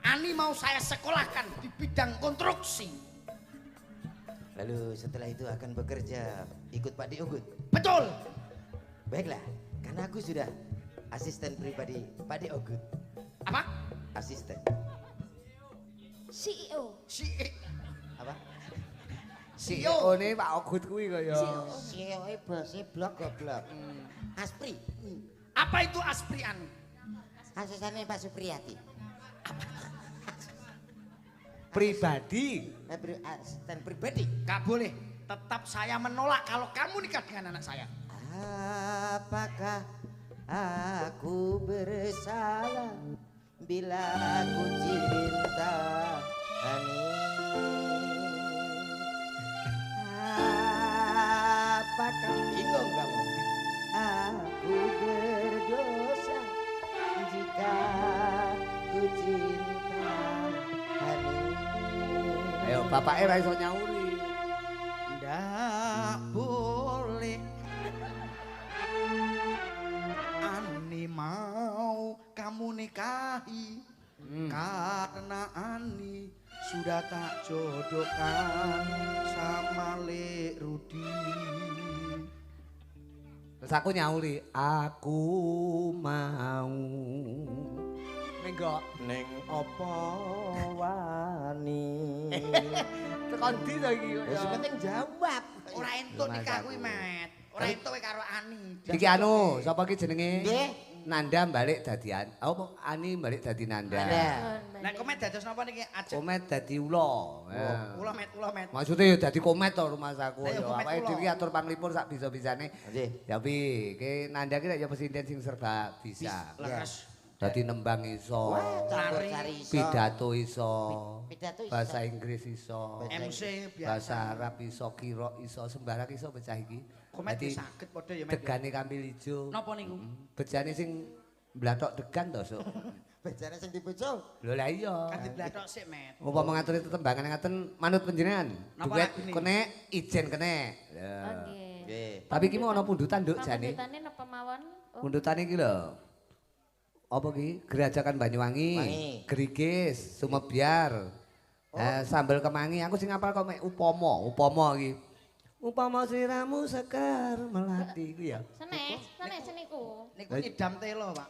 Ani mau saya sekolahkan di bidang konstruksi. Lalu setelah itu akan bekerja ikut Pak Diogut. Betul. Baiklah, karena aku sudah asisten pribadi Pak Diogut. Apa? Asisten. CEO. Si Apa? CEO ne Pak Ogut kuwi kaya. CEO bose blok goblok. Aspri. Apa itu Aspri Ani? Asistennya Pak Supriyati. Pribadi. Asisten pribadi. Gak boleh. Tetap saya menolak kalau kamu nikah dengan anak saya. Apakah aku bersalah bila aku cinta Ani? Apakah bingung kamu? Aku berdosa jika ku cinta Ani. Ayo bapake ra iso nyauri. Ndak boleh. Ani mau kamu nikahi. Karena Ani sudah tak jodohkan sama Lek Rudi. Terus aku nyauri, aku mau. Nenggok. Neng apa wani? Tekan ndi to iki kok. Wis penting jawab. Ora entuk nikah kuwi, Met. Ora entuk kowe karo Ani. Iki anu, sapa iki jenenge? Nggih. Nanda balik dadi apa Ani balik dadi Nanda. Nanda. Nek komet dados napa niki ajeng? Komet dadi ula. Ya. Ula Met. Maksudnya ya dadi komet to rumah saku Lah ya ya. komet Awake ula. dhewe atur panglipur sak bisa-bisane. Nggih. Ya pi, ki Nanda ki nek ya presiden sing serba bisa. Leres. Dadi nembang iso. Wah, campur Lari. cari iso. Pidato iso. Pidato iso. Bahasa Inggris iso. MC Bahasa biasa. Arab iso, kira iso, sembarang iso bocah iki. Komet Dadi saged padha ya, Met. degane kambil ijo. Napa niku? Bejane sing blathok degan to, Sok. Bejane sing dibojo. Lho lah iya. Kan diblathok sik, Met. Upama ngaturi tetembangan ngaten manut panjenengan. Napa Duet lagune? kene, ijen kene. Ya. Oke. Nggih. Tapi ki mau ana pundutan, Nduk, jane. Pamundutane napa mawon? Oh, Pundutan iki lho. Apa ki? Gerajakan Banyuwangi, Wangi. Gerigis, Sumebyar. Sambel kemangi, aku sing ngapal kok mek upama iki. Upama siramu sekar melati ku ya. Senes seniku. Niku idam telo, Pak.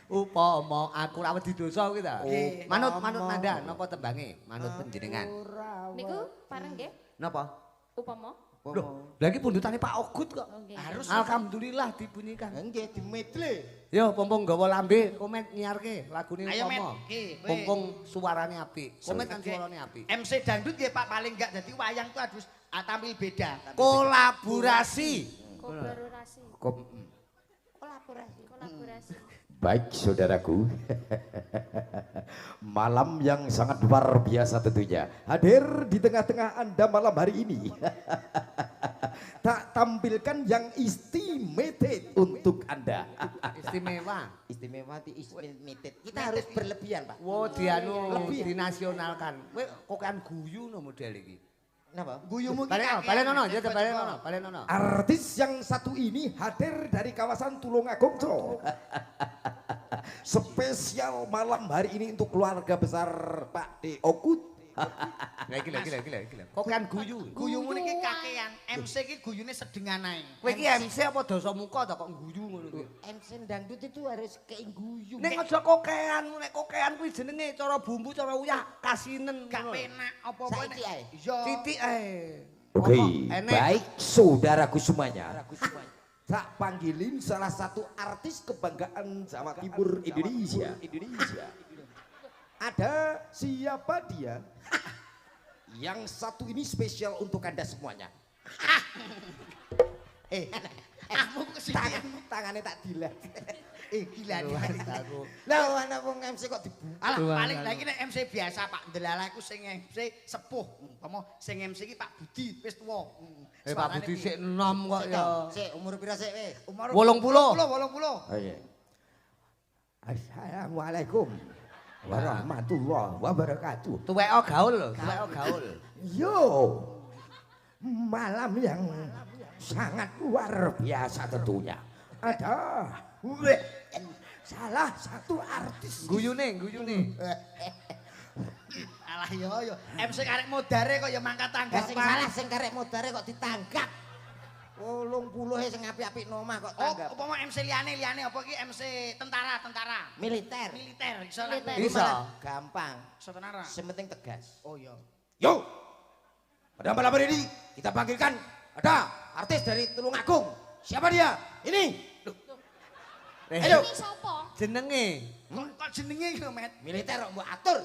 Upama aku ra wedi dosa kuwi ta. Nggih. Manut Nanda napa tembange? Manut panjenengan. Niku pareng nggih? Napa? Upama. Loh, lagi pundutane Pak Ogut kok. Oke. Harus Alhamdulillah dibunyikan. Nggih dimedle. Yo pompong gawa lambe, komet nyiarke lagune Ayo, Met. upama. Ki, kowe. Pompong suarane apik. Komet kan Sebagai suarane apik. MC dangdut nggih Pak paling enggak dadi wayang tuh harus tampil beda. Kolaborasi. Kolaborasi. Kolaborasi. Baik saudaraku, malam yang sangat luar biasa tentunya hadir di tengah-tengah Anda malam hari ini. Tak tampilkan yang istimewa untuk Anda. Istimewa. Istimewa di limited. Kita harus berlebihan, Pak. Wo dianu Lebih. dinasionalkan. Kowe kok kan guyu no model iki. Napa? Guyumu ki Balen ono, ya balen ono. Artis yang satu ini hadir dari kawasan Tulungagung, Cok. Spesial malam hari ini untuk keluarga besar Pak D. Okut. Lah iki lho. Kokean guyu. Guyumu niki kakean. MC iki guyune sedengan ae. Kowe iki MC apa dosa muka ta kok guyu ngono kuwi. MC dangdut itu harus kayak guyu. Ning aja kokean, nek kokean kuwi jenenge cara bumbu cara uyah kasinen. Gak penak apa-apa nek. Saiki ae. Iya. Titik ae. Oke, Enek. baik saudaraku semuanya. Tak panggilin salah satu artis kebanggaan Jawa Timur Indonesia. Ada siapa dia? Yang satu ini spesial untuk Anda semuanya. Aku kesini. Tangannya tak dilat. Gila Aku. Lah ana wong MC kok dibuka. Alah paling lagi nek MC biasa Pak Delala iku sing MC sepuh. Umpama sing MC iki Pak Budi wis tuwa. Pak Budi sik enom kok ya. Sik umur pira sik wis? Umur 80. 80. Oh iya. Assalamualaikum warahmatullahi wabarakatuh. Tuweko gaul lho, tuweko gaul. Yo, malam yang sangat luar biasa tentunya. Ada salah satu artis. Guyune. Alah yo. MC karek modare kok ya mangkat tangga. Sing salah sing karek modare kok ditanggap. 80 sing apik-apik nomah kok tanggap. Apa mau MC liyane apa iki MC tentara. Militer. Iso lah. Militer. Bisa. Gampang. Iso tentara. Yang penting tegas. Oh iya. Yo, pada malam hari ini kita panggilkan ada artis dari Tulungagung. Siapa dia? Ini. Ayo. Ini sopo? Jenenge. Kok jenenge iki lho, Met? Militer kok mbok atur.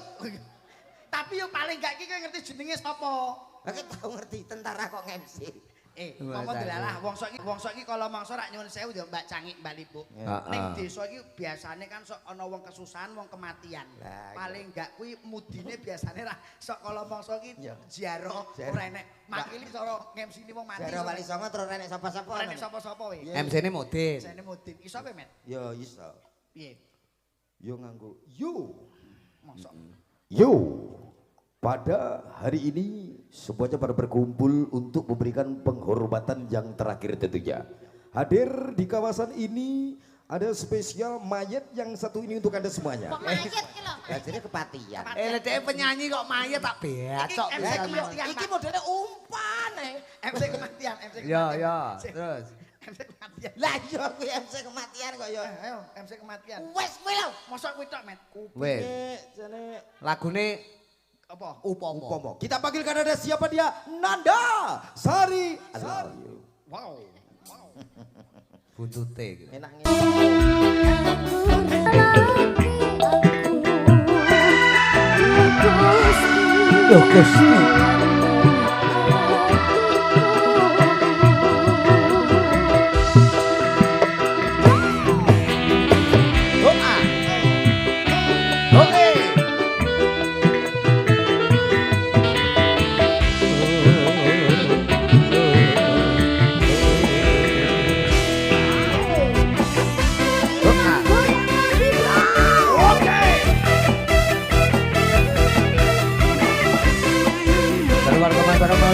Tapi yo paling gak iki kowe ngerti jenenge sapa? Oke tau ngerti tentara kok MC. Ngomong delalah wong sok iki kala mangsa rak nyuwun sewu yo Mbak Cangik Mbak Lipo. Ning desa iki biasane kan sok ana wong kesusahan, wong kematian. Paling gak kuwi mudine biasane ra sok kala mangsa iki ziarah ora enek makili cara ngemsini wong mati. Jaro Wali Songo terus enek sapa-sapa. Ora enek sapa-sapa we. MC-ne Mudin. Jane mudin. Iso pe, Met? Yo iso. Piye? Yo nganggo yo. Mosok. Yo. Pada hari ini semuanya pada berkumpul untuk memberikan penghormatan yang terakhir tentunya. Hadir di kawasan ini ada spesial mayat yang satu ini untuk Anda semuanya. Kok mayat ki lho? Lah jadi kepatian. Dhek penyanyi kok mayat tak becok. MC kematian. Iki modelnya umpan MC kematian. Ya, terus. MC kematian. Lah iya kuwi MC kematian kok ya. Ayo, MC kematian. Wes kuwi lho. Mosok kuwi tok, Met. Wes. Jane Lagune Apa? Upomo. Kita panggilkan ada siapa dia? Nanda Sari. I love you. Wow. buntute gitu. enak Loh Gusti.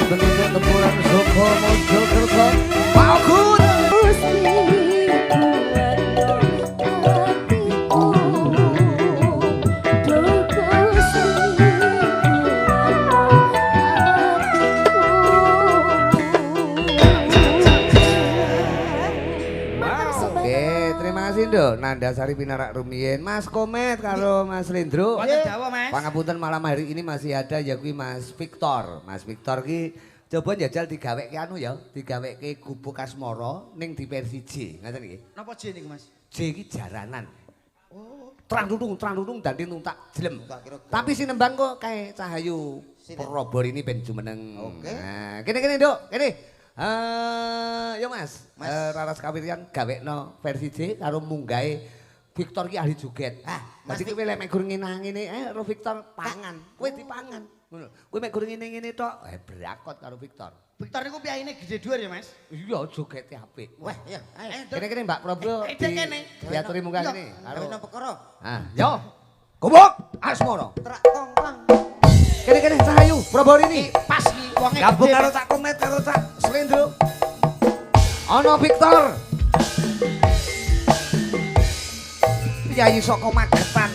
Bentuk tempuran Soko Mojokerto Wow good terima kasih Ndo Nanda Sari Pinarak Rumien Mas Komet karo Mas Lindro pangapunten malam hari ini masih ada ya kuwi Mas Victor ki coba njajal digaweke anu ya digaweke gubuk asmara ning di versi J ngaten nggih napa J niku Mas J iki jaranan terang dudung dadi nuntak jelem tapi sinembang kok kae Cahayu Perobor ini ben jumeneng nah kene Nduk kene ya Mas, Raras Kawiryan gawekno versi J karo munggahe Victor ki ahli joget. Dadi kowe lek mek gur ngene ro Victor pangan, kowe dipangan. Ngono. Kowe mek gur ngene tok, brakot karo Victor. Victor niku piyayine gede dhuwur ya Mas? Iya jogete apik. wah ya Kene Mbak Prabowo diaturi munggah kene karo karo perkara yo. Gubuk asmara. trak tongkang Kene Cahayu Prabowo ini. Pas iki wonge Gabung karo Cak Komet karo Cak Slendro. Ana Victor. Piyayi saka Magetan.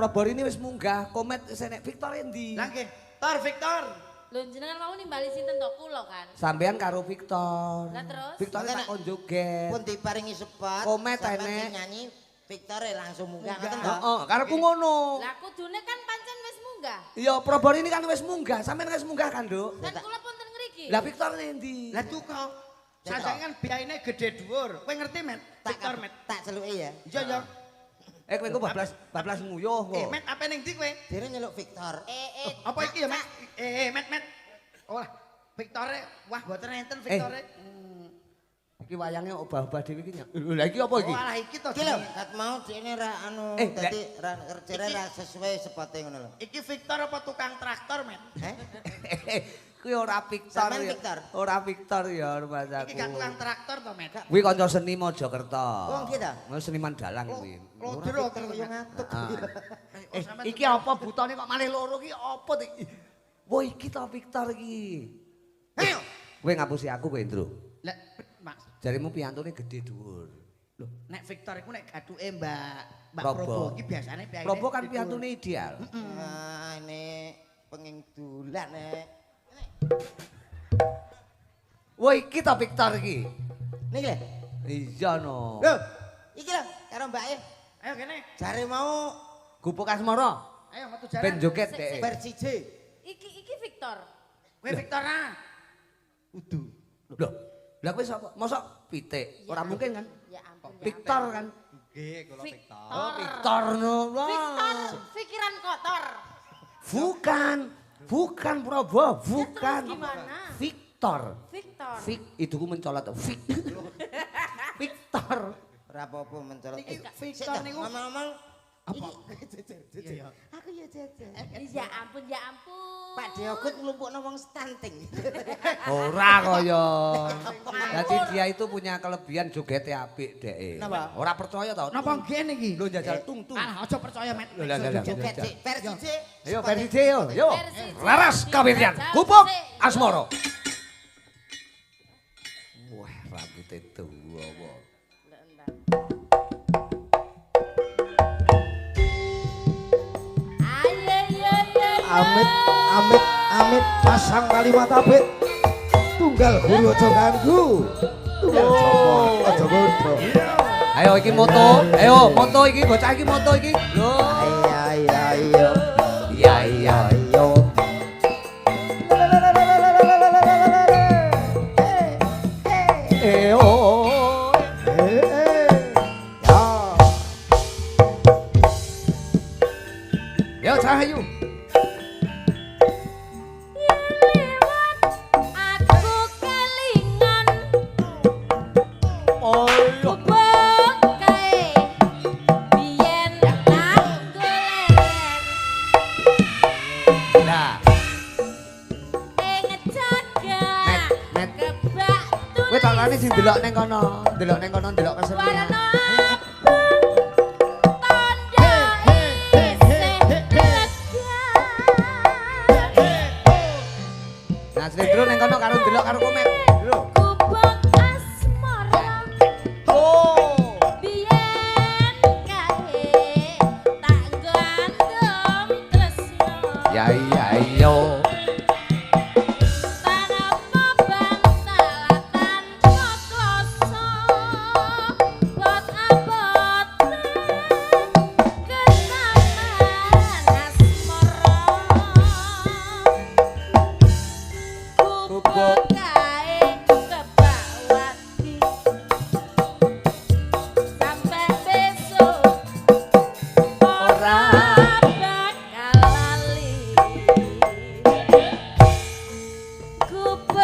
Probor ini wis munggah, komet senek Victor endi? Lah nggih, Tor Victor. Lho jenengan mau nimbali sinten to kula kan. Sampean karo Victor. Lah terus? Victor tak kon joget. Pun diparingi sepot. Komet sampean enek. sing nyanyi Victor langsung munggah ngoten to. Heeh, kareku ngono. Lah kudune kan pancen wis munggah. Iya, Probor ini kan wis munggah, sampean wis munggah kan, Nduk? Kan kula punten ngriki. Lah Victor endi? Lah tuku. Sajane kan biayane gede dhuwur. Kowe ngerti, Met? Victor, Met. Tak celuki ya. Iya, ya. Kowe engko bablas nguyuh kok. Met apa ning ndi kowe? Dene nyeluk Victor. Apa iki ya, Met? Met. Oh, Victore, wah boten enten Victore. Iki wayange obah-obah dhewe iki. Lha iki apa iki? Oh, alah iki to. Iki lho, kat mau dene ra anu dadi kerjane ra sesuai sepote ngono lho. Iki Victor apa tukang traktor, Met? Kuwi ora Victor. Sampean ya. Victor? Ora Victor ya rumasaku. Iki gak tukang traktor to, Met? Kuwi kanca seni Mojokerto. Oh, nggih ta? Seniman dalang kuwi. Lodro Victor iki yo ngatuk. Iki apa butane kok malih loro iki apa to iki? Wah iki to Victor iki. Ayo. Kowe ngapusi aku kowe, Ndro. Lah, Mas. Jarimu piantune gede dhuwur. Loh, nek Victor iku nek gaduke Mbak Probo. Probo iki biasane piye? Probo kan piantune ideal. Nah, ini penging dulan nek. Wah iki to Victor iki. Niki lho. Iya no. Lho, iki lho karo Mbak E. Ayo kene. Jare mau Gupuk Asmara. Ayo metu jalan. Ben joget dhek. bersiji. Iki Victor. Kowe Victor ah. Udu. Loh, lah kowe sapa? Mosok pitik? Ora mungkin kan? Ya ampun. ya Victor kan? Nggih, kula Victor. Oh, Victor no. Wah. Victor, pikiran kotor. Bukan Probo, bukan. gimana? Victor. Victor. Iduku mencolot. Victor. Ora apa-apa mencolot. Iki Victor niku ngomong-ngomong apa? Iya. Aku ya jajan. Ya ampun, ya ampun. Pak Deokut nglumpukno wong stunting. Ora kaya. Jadi dia itu punya kelebihan jogetnya apik dhek. Napa? Ora percaya tau. Napa nggih niki? Lho njajal tung. Alah aja percaya, Met. Lho, lah. Joget sik bersiji. Ayo versi C yo. Yo. Versi C. Laras kawiryan. Jajal Gupuk C. Asmara. Wah, rambutnya tuwa kok. Amit pasang kalimat apik. Tunggal guru aja ganggu. Tunggal Joko aja bodoh. Ayo iki moto. Ayo moto iki bocah iki moto iki. Lho. Iya. Iya. Ayo. Oh. Ya. Yo Cahayu. Aku kelingan Oh. bubuk kae biyen nang golek Nah, ing jagat Met. kebak kowe tak lani sing delok ning kono, delok kesenian. warna tanda isih lega. Nah, Slendro ning kono karo delok karo komet. Lho. Gubuk asmara Oh. biyen kae tak gandum tresno. Ya iya yo. Tanapa bantalatan kokoso bot abot kesamaan asmara gubuk kae kebawati sampai besok ora bakal lali gubuk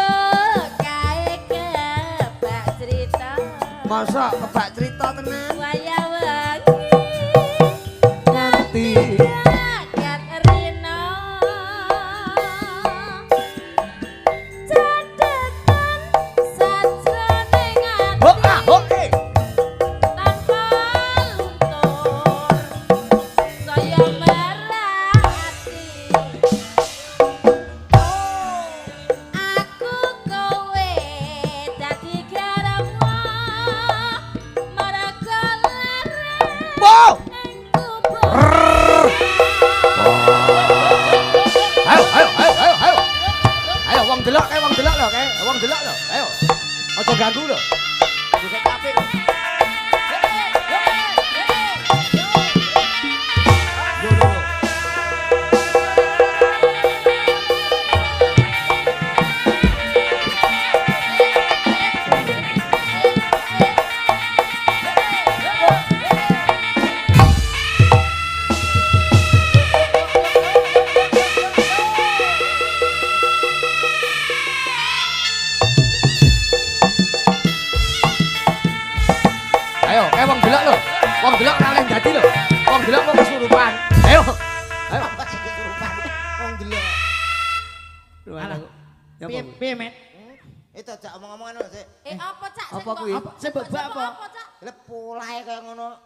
kae kebak cerita Masa kebak cerita tenan. waya wangi Ngerti. jagat rina cadetan sajroning Ho ati ah, oke. tanpa luntur saya merati aku kowe dadi garapmu mergo ganggu lho. Joget apik. Yo yo. Wong delok lho. Wong delok ora oleh dadi lho. Wong delok kok kesurupan. Ayo. Ayo. Kesurupan. Wong delok. Alah. Piye, Met? Itu aja omong-omongan lho, Sik. Apa cak? Apa kuwi? Sing mbok apa? Apa cak? Lah polahe kaya ngono.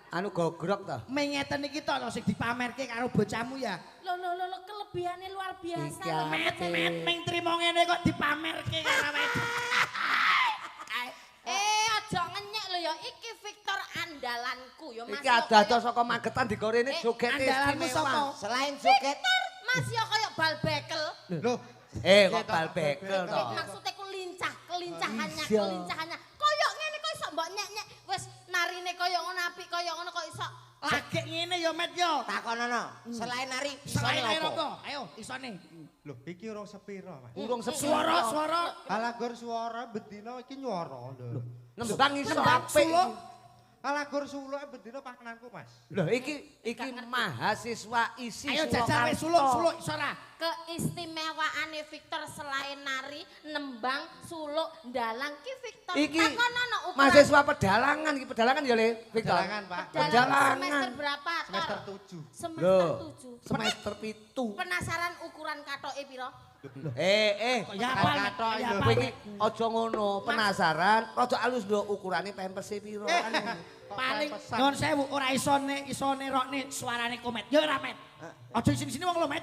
Anu gogrok ta. Mengeten iki to sing dipamerke karo bocahmu ya. Lho kelebihane luar biasa. Iki lho. Met ming trimo ngene kok dipamerke karo awake. Aja ngenyek lho ya, iki Victor andalanku ya Mas. Iki ada saka Magetan digorene joget Andalanmu sapa? Selain joget, Mas ya kaya bal bekel. Lho, kok bal bekel to. Maksudnya kelincahannya. Iya. Koyok ngene kok iso mbok nyek-nyek. Wis narine koyok ngono apik koyok ngono kok iso. lagek ngene ya Met yo. takonono. Selain nari, Selain isone air apa? apa? Ayo, isone. Loh, iki urung sepiro, Mas. Urung Suara. Alagor suara bedino iki nyuara lho. Nembang iso Nembang apik. suluk. Alagor suluk bedino pangananku, Mas. Lho iki mahasiswa isi Ayo jajal wis suluk iso ora? Keistimewaane Victor selain nari, nembang, suluk, ndalang ki Victor. Iki Takonono ukuran. mahasiswa pedalangan iki pedalangan ya Le Victor. Pedalangan, Pak. Pedalangan. Semester berapa? Tor? Semester 7. Semester Loh. 7. Semester 7. Penasaran ukuran katoke piro? Ya apa? Ya apa? Kowe iki aja ngono, penasaran, rada alus lho ukurane pempese piro kan. Paling nyuwun sewu ora isone rokne suarane Komet. Ya ora Met. Aja sini-sini wong lho Met.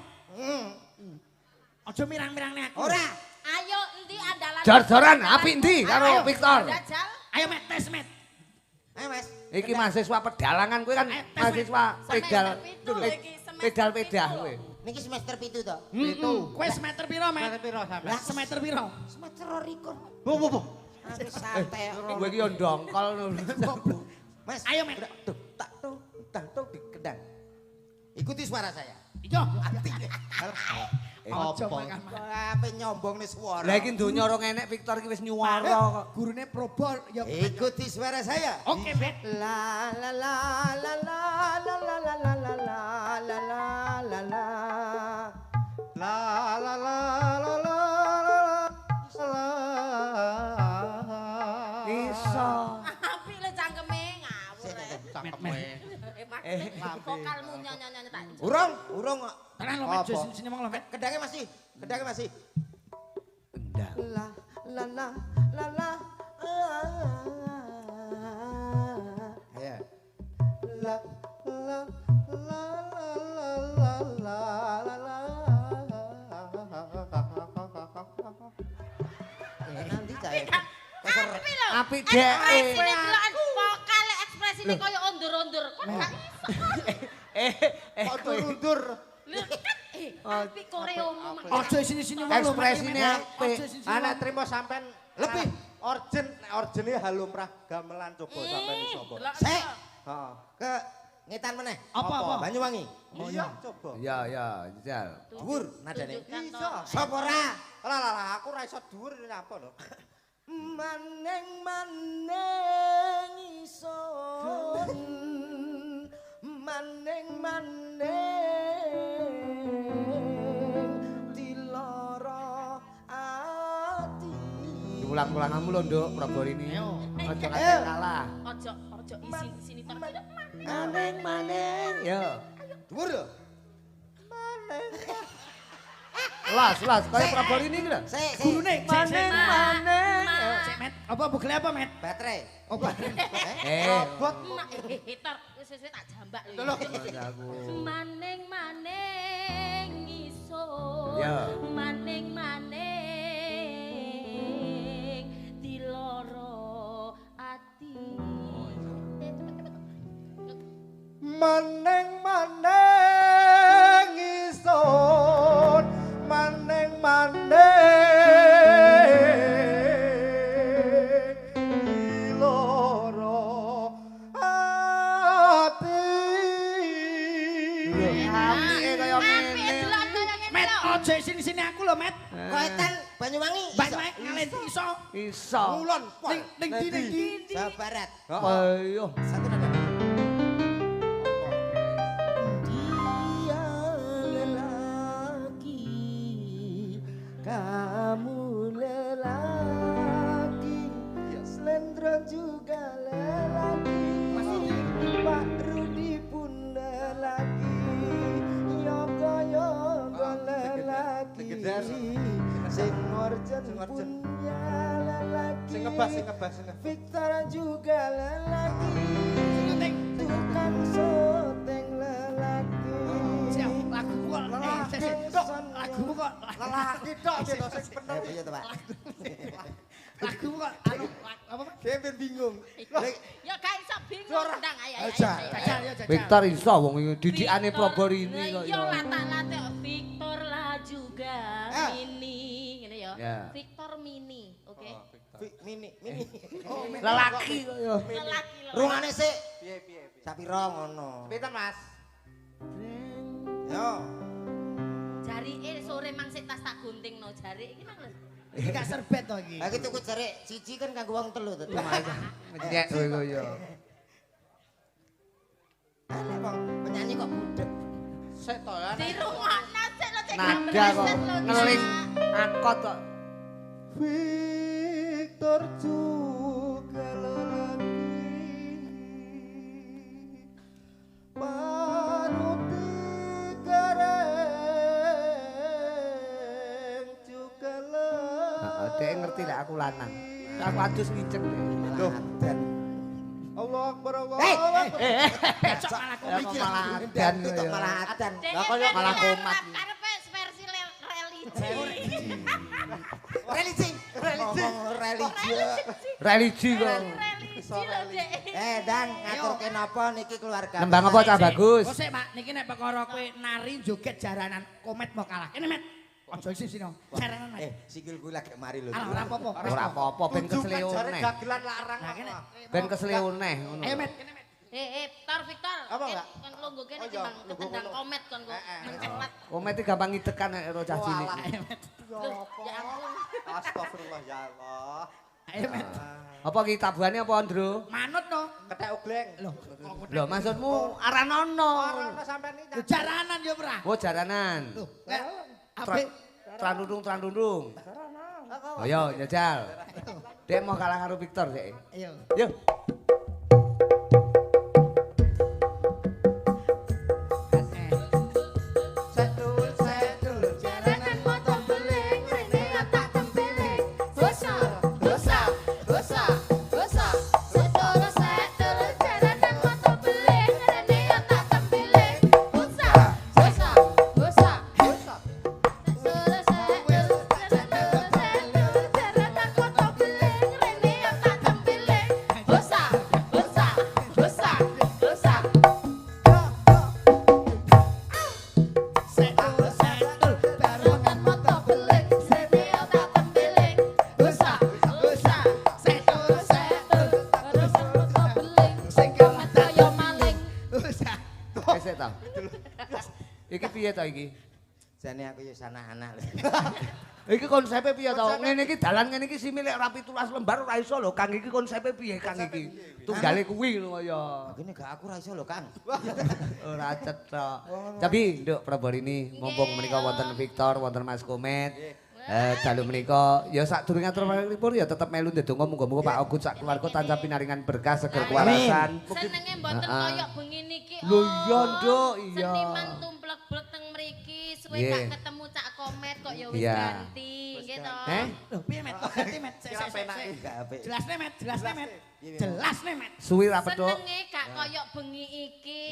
Aja mirang-mirangne aku. Ora. Ayo endi andalan? Jor-joran apik endi karo Ayo. Victor? Jajal. Ayo Met tes Met. Ayo Mas. Iki mahasiswa pedalangan kowe kan mahasiswa pedal pedal kowe. Niki semester 7 to. Kowe semester piro Met? Semester piro sampe? Lah semester piro? Semester 2. Bu. Aku santai. Kowe iki yo ndongkol Mas, Ayo Met. tak dikendang. Ikuti suara saya. Iya. Apa? Aja makan. Apa nyombong nih suara? Lah iki donya ora enek Victor iki wis nyuwara kok. Gurune probo ya. Ikuti suara saya. Oke Bet. La la la la la la la la la la la la la la la. La la la la la la. Iso. Apik le cangkeme ngawur. Cangkeme. Vokalmu nyanyi-nyanyi tak. Urung. Tenan lo Met sini wong lo Met. Kedangnya masih. Endang. La la la la la. Ya. La la la la la la la. Nanti cah. Apik lho. Apik dek. Ekspresine deloken vokale ekspresine koyo ondur-ondur. Kok gak Kok turundur? apik koreomu. Aja sini-sini wong lo Met. Ekspresine apik. Anak trimo sampean lebih origin halumrah gamelan coba sampean iso apa? Sek. Heeh. Ke ngetan meneh. Apa? Banyuwangi. Iya, coba. Ya ya, jajal. Dhuwur nadane. Iso. Sapa ora? Lah aku ora iso dhuwur apa lho. Maneng ison. Maneng diloro ati. Diulang-ulanganmu lho, Nduk, Prabor ini. Ayo. Aja nganti kalah. Ojo isi-sini tor. Maneng. Ya. Dhuwur lho. Las, kaya Prabor ini iki lho. Sik. Gurune Maneng. Cek Met. Apa bugel apa Met? Baterai. Oh baterai. Robot. Tor wis tak jambak lho. Aku. Maning iso. Ya. Maning diloro ati. Maneng ison. Maneng Apike kaya ngene. Met ojo sini-sini aku lho, Met. Koetan Banyuwangi. Banyuwangi ngalen iso. Iso. Kulon, pol. Ning ndi? Jawa Barat. Ayo. Satu nada. Kamu lelaki, Slendro juga lelaki, Pak Rudi pun lelaki, Yogo lelaki, Sing Orjen punya lelaki, Sing ngebas. Victor juga lelaki, tukang syuting lelaki. Lagumu kok lagumu kok Lelaki tok gitu sing bener. Iya toh, Pak. lagumu kok anu apa Pak? Dia ben bingung. Ya gak iso bingung ndang ayo. Jajal ya jajal. Victor iso wong didikane Proborini kok Yo ya. lata-late Victor lah juga Mini ngene ya. Ya. Victor Mini, oke. Mini. Lelaki kok ya. Lelaki. Rungane sik. Piye. Sapiro ngono. Pinten, Mas? Yo. Jari sore mang sik tas tak guntingno jari iki nang lho. Iki gak serbet to iki. Lah iki tuku jare siji kan kanggo wong telu to. Menyek kowe kok ya. Aneh wong penyanyi kok budek. Sik to ya. Dirungokno sik lho cek Nada kok ngeling akot kok. Victor juga lelaki, Paruti Gareng juga Heeh, dhek ngerti lek aku lanang. Aku adus ngiceng Duh. Allah Akbar, Allah Hei, Akbar. Besok malah Ya kok komik malah Malah adan adan kok ya. malah adan. Lah kok yo malah komat. Karepe versi religi. Religi. Religi kok. Religi lho Dek. Dan ngaturke napa niki keluarga. Nembang apa cah bagus? Oh sik Pak, niki nek perkara kowe nari joget jaranan komet mau kalah. Kene Met. Ojo sini jaranan Met. Sikilku lagi mari lho. Ora apa-apa. Ora apa-apa ben kesleo Jare neh. gagelan larang. Nah, kene. Ben kesleo neh ngono. Ayo Met, kene Met. Victor. Apa enggak? Kon lungguh kene Oh, iya, timbang lungguh ketendang kono. komet kon kok menceklat. Komet iki gampang ngitekan nek ro cah cilik. Ayo Met. Loh, ya ampun. Astagfirullah ya Allah. Ayo Met. Apa ki tabuhane apa, Ndro? Manut no. Ketek ogleng. Loh, Lho maksudmu aranono. Ora sampean iki. jaranan ya ora. Oh jaranan. Loh, apik. Trandundung. Oh yo jajal. Dek mau kalah karo Victor dek. Ayo. Yo. Jaranan motor beling, rene tak tempeling. Dosa, dosa, dosa, dosa. Setul, jaranan motor beling, rene tak tempeling. Dosa, dosa, dosa, dosa. Jaranan motor beling, rene tak tempeling. Dosa, dosa, dosa, dosa. Jaranan motor beling, rene tak tempeling. Dosa, dosa, setul, jaranan motor beling, sing komet kaya maling. Wis ta. Iki piye ta iki? Jane aku ya anak-anak lho. Iki konsepnya piye ta? Ngene iki dalan ngene iki simi lek ora 17 lembar ora iso lho, Kang iki konsepnya piye Kang iki? Tunggale kuwi lho kaya. Gini gak aku ra iso lho, Kang. Ora cetok. Tapi nduk Praborini mumpung menika wonten Victor, wonten Mas Komet. Dalu menika ya sadurunge atur pripun ya tetep melu ndedonga muga-muga Pak Ogut sak keluarga tansah pinaringan berkah seger kewarasan. Senenge mboten koyo bengi niki. Lho iya, Nduk, iya. Seniman tumplek-blek teng mriki, suwe Nggih. gak ketemu Cak Komet kok ya wis Iya. ganti, nggih to. Loh, piye Met? Kok ganti Met? Sik, sik, sik. Gak apik. Jelasne Met, jelasne Met. Jelasne Met. Suwi ra petuk. Senenge gak koyo bengi iki.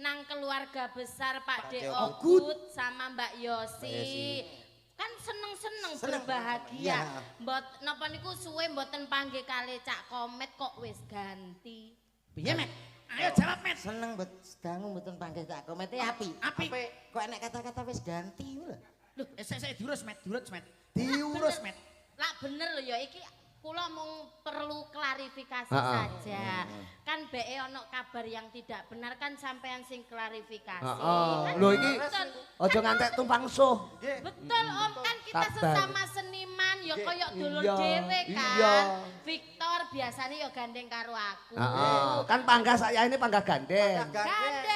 Nang keluarga besar Pak De Pak Ogut sama Mbak Yosi. Yosi. Kan seneng-seneng Seneng. berbahagia. Iya. Mbot napa niku suwe mboten panggih kali Cak Komet kok wis ganti. Piye Met? Ayo jawab Met. Seneng bet dangu mboten panggih tak komete api. Apik. Kok enek kata-kata wis ganti lho. Loh, sik diurus Met, diurus Met. Diurus Met. Lah bener lho ya iki kula mung perlu klarifikasi saja. Kan BE ono kabar yang tidak benar kan sampean sing klarifikasi. Kan Lho iki betul. aja ngantek tumpang suh. Betul Om, kan kita Sabar. sesama seniman ya koyo dulur Iya, dhewe iya. kan. Victor biasanya ya gandeng karo aku. Kan panggah saya ini panggah gandeng. Gandeng.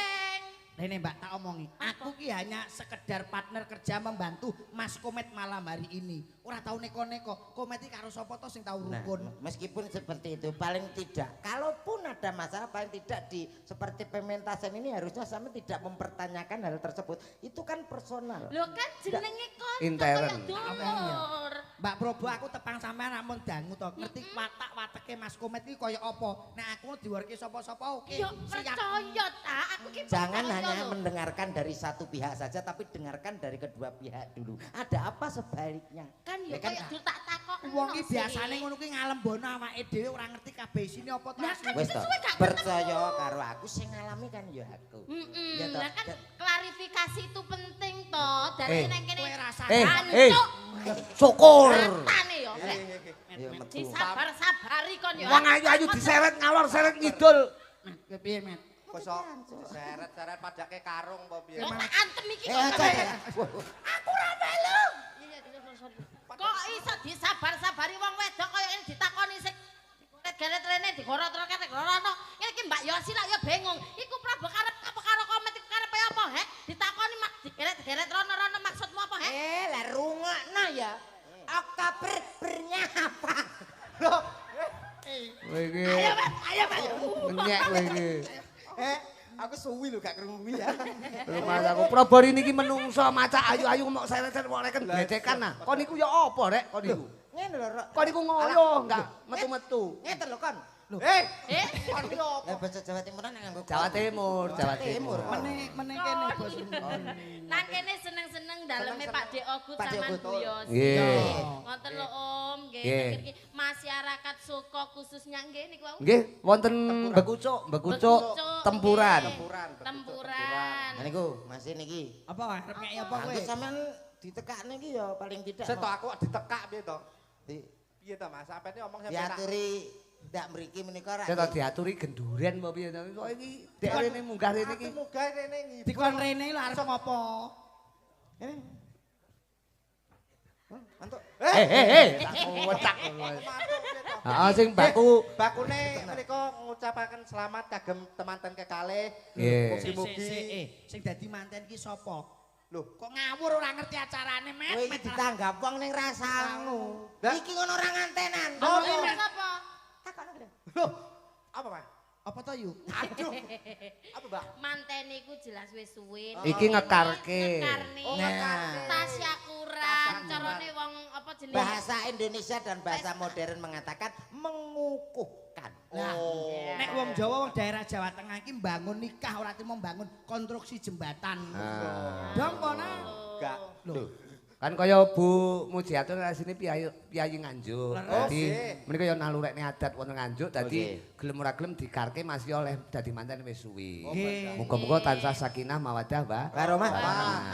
Rene Mbak tak omongi, aku ki hanya sekedar partner kerja membantu Mas Komet malam hari ini. Ora tau neko-neko, Komet iki karo sapa to sing tau Nah, rukun. meskipun seperti itu, paling tidak, kalaupun ada masalah, paling tidak di seperti pementasan ini harusnya sama tidak mempertanyakan hal tersebut. Itu kan personal. Lho kan jenenge konco Intern. koyo dulur. Mbak Probo aku tepang sampean namun dangu to, ngerti watak-wateke Mas Komet iki kaya apa. Nah aku diwarke sapa-sapa oke. Yo percaya ta, aku ki Jangan percaya hanya lho. mendengarkan dari satu pihak saja, tapi dengarkan dari kedua pihak dulu. Ada apa sebaliknya? Kan yo Ya kan, koyo dur tak takokno. Wong ki sih. biasane ngono ki ngalembono awake dhewe ora ngerti kabeh isine apa to. Lah, asline. wis to, sesuai gak percaya karo aku sing ngalami kan ya aku. Ya toh, Lah kan dan- klarifikasi itu penting toh. Dari nang kene Kowe rasa Hancuk. Syukur. Ratane yo. Ya metu. Disabar-sabari kon yo. Wong ayu-ayu diseret ngalor seret ngidul. Nah, piye Met? Kosok seret-seret padake karung apa piye. Yo tak antem iki Eh, kok. aja. Aku ora melu. Iya, sorry. Kok iso disabar-sabari wong wedok kaya ngene ditakoni sing geret rene digorot-gorot kate gorono. Ngene iki Mbak Yosi lak yo bingung. Iku Prabu karep apa karo Komet iku karepe apa, he? Ditakoni mak digeret-geret rono-rono maksudmu apa, he? Lah rungokno ya. Oka bernya apa? Loh, Kowe iki Ayo, Mas. nyek kowe iki. Aku suwi lho gak krungu ya. Mas aku probori niki menungso maca ayu-ayu mok seret-seret kok reken gedekan nah. Kon niku ya apa rek kon niku? Ngene lho, Rok. Kon niku ngoyo enggak metu-metu. Ngeten lho kon. eh, Eh, kon iki opo? Lah bahasa Jawa Timuran nganggo Jawa Timur, Jawa Timur. Meneh kene bos. nang kene seneng-seneng daleme Pak Dek Ogut Pak Dek sama Ogut. Bu Yosi. Nggih. Ngoten lho Om, nggih. Nggih. Niki masyarakat Suko khususnya nggih niku wau. Nggih, wonten bekucuk, Bekucuk, tempuran. nggih. Tempuran. Nah niku masih niki. Apa arep ngeki apa kowe? Aku sampean ditekakne iki ya paling tidak. Seto aku ditekak piye to? Di- Piye to Mas? Sampeyan iki omong sampeyan. diaturi ndak mriki menika ra. Saya tak diaturi genduren apa piye to. Kok iki dek rene munggah rene iki. Aku munggah rene ngibul. Dikon rene lho arep ngopo? Eh. Mantuk. Tak wetak. Heeh sing baku Bakune menika ngucapaken selamat kagem temanten kekalih. Nggih. Mugi-mugi Sing dadi manten ki sapa? lho, Kok ngawur ora ngerti acarane, Met? Kowe iki ditanggap wong ning rasamu. Lah. Iki ngono ora ngantenan. Oh, ini sapa? Takon lho. loh, apa Mas? Apa to yu? Aduh, apa Mbak? Mantene iku jelas wis suwe. Iki ngekarke. Ngekarne. Nah. Tasya kurang. Carane wong apa jenenge? Bahasa Indonesia dan bahasa modern mengatakan mengukuhkan. Nah, Oh. nek wong Jawa wong daerah Jawa Tengah iki mbangun nikah ora timo mbangun konstruksi jembatan. Dong kono. Enggak. Lho, Kan kaya Bu Mujiatun sini piyayi Nganjuk. Leres. Dadi Oke. menika ya nalurekne adat wonten Nganjuk dadi Oke. gelem ora gelem dikarke masih oleh dadi manten wis suwi. Nggih. Muga-muga tansah sakinah mawaddah, Mbak. Karo Mas.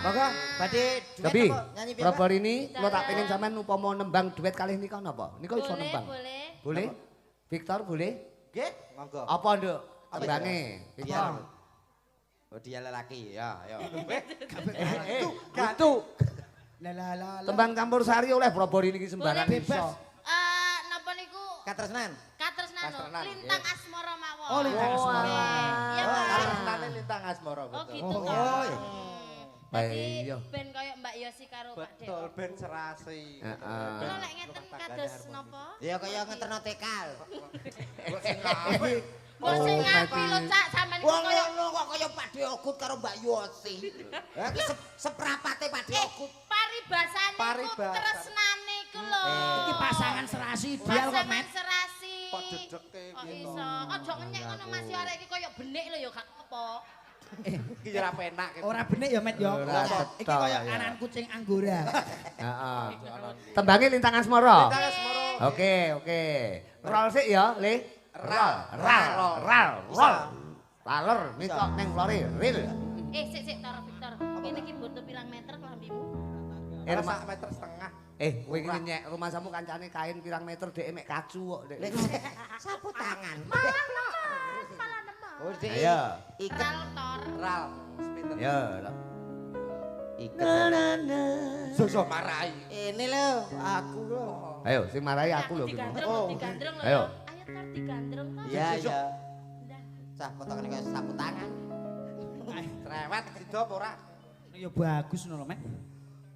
Monggo badhe duet Tapi apa nyanyi piye? Pak? probor ini kula tak pengen sampean upama nembang duet kalih nika napa? Nika iso Boleh, nembang. boleh. Boleh? Victor boleh? Nggih. Monggo. Apa nduk? Tembange. Iya. Victor. Oh dia lelaki ya, ya. Itu La la la. la. tembang campur sari oleh probor ini sembarang Boleh, iso. Napa niku? Katresnan. Katresnano, Katresnan, Lintang Asmara mawon. Oh, Lintang Asmara. Iya, Oh, Pak. Kalau senane lintang asmara Oh, betul. gitu. Oh, Kak. iya. Jadi Iya. ben koyo Mbak Yosi karo Pak Dek. Betul, ben serasi. Heeh. Kula lek ngeten kados napa? Ya kaya ngeterno tekal. Kok sing ngapi lho Cak sampean iku Wong koyo ngono kok kaya Pak Ogut karo Mbak Yosi. Ha iki seprapate Pak Ogut. paribasane iku Paribasan. tresnane iku lho. Iki pasangan serasi ideal kok, Pasangan Met. serasi. Kok dedeke Kok gitu. iso? Aja ngenyek ngono Mas yo arek iki koyo benik lho ya gak apa. Iki ora penak gitu. Ora benik ya, Met ya. Ora Iki cetha, koyo ya. anan kucing anggora. Heeh. Tembange lintang asmara. Lintang asmara. Oke, oke. Roll sik ya, Le. Roll, roll, roll. Taler nitok ning lore ril. Sik Tor Victor. Kene iki butuh pirang meter kelambimu? Eh, Sak meter setengah. Kowe iki nyek rumah samu kancane kain pirang meter dhek mek kacu kok dhek. Sapu tangan. Malah nemu. Oh, Dek. Ayo. Iket Tor. ral. Sepinten. Yo. Iket. Soso marai. Ini lho, aku lho. Ayo sing marahi aku lho. Digandreng lho. Ayo. Ayo Tor digandreng Tor. Iya, iya. Cah potongane kaya sapu tangan. Cerewet sida apa ora? Ya bagus ngono lho, Mek.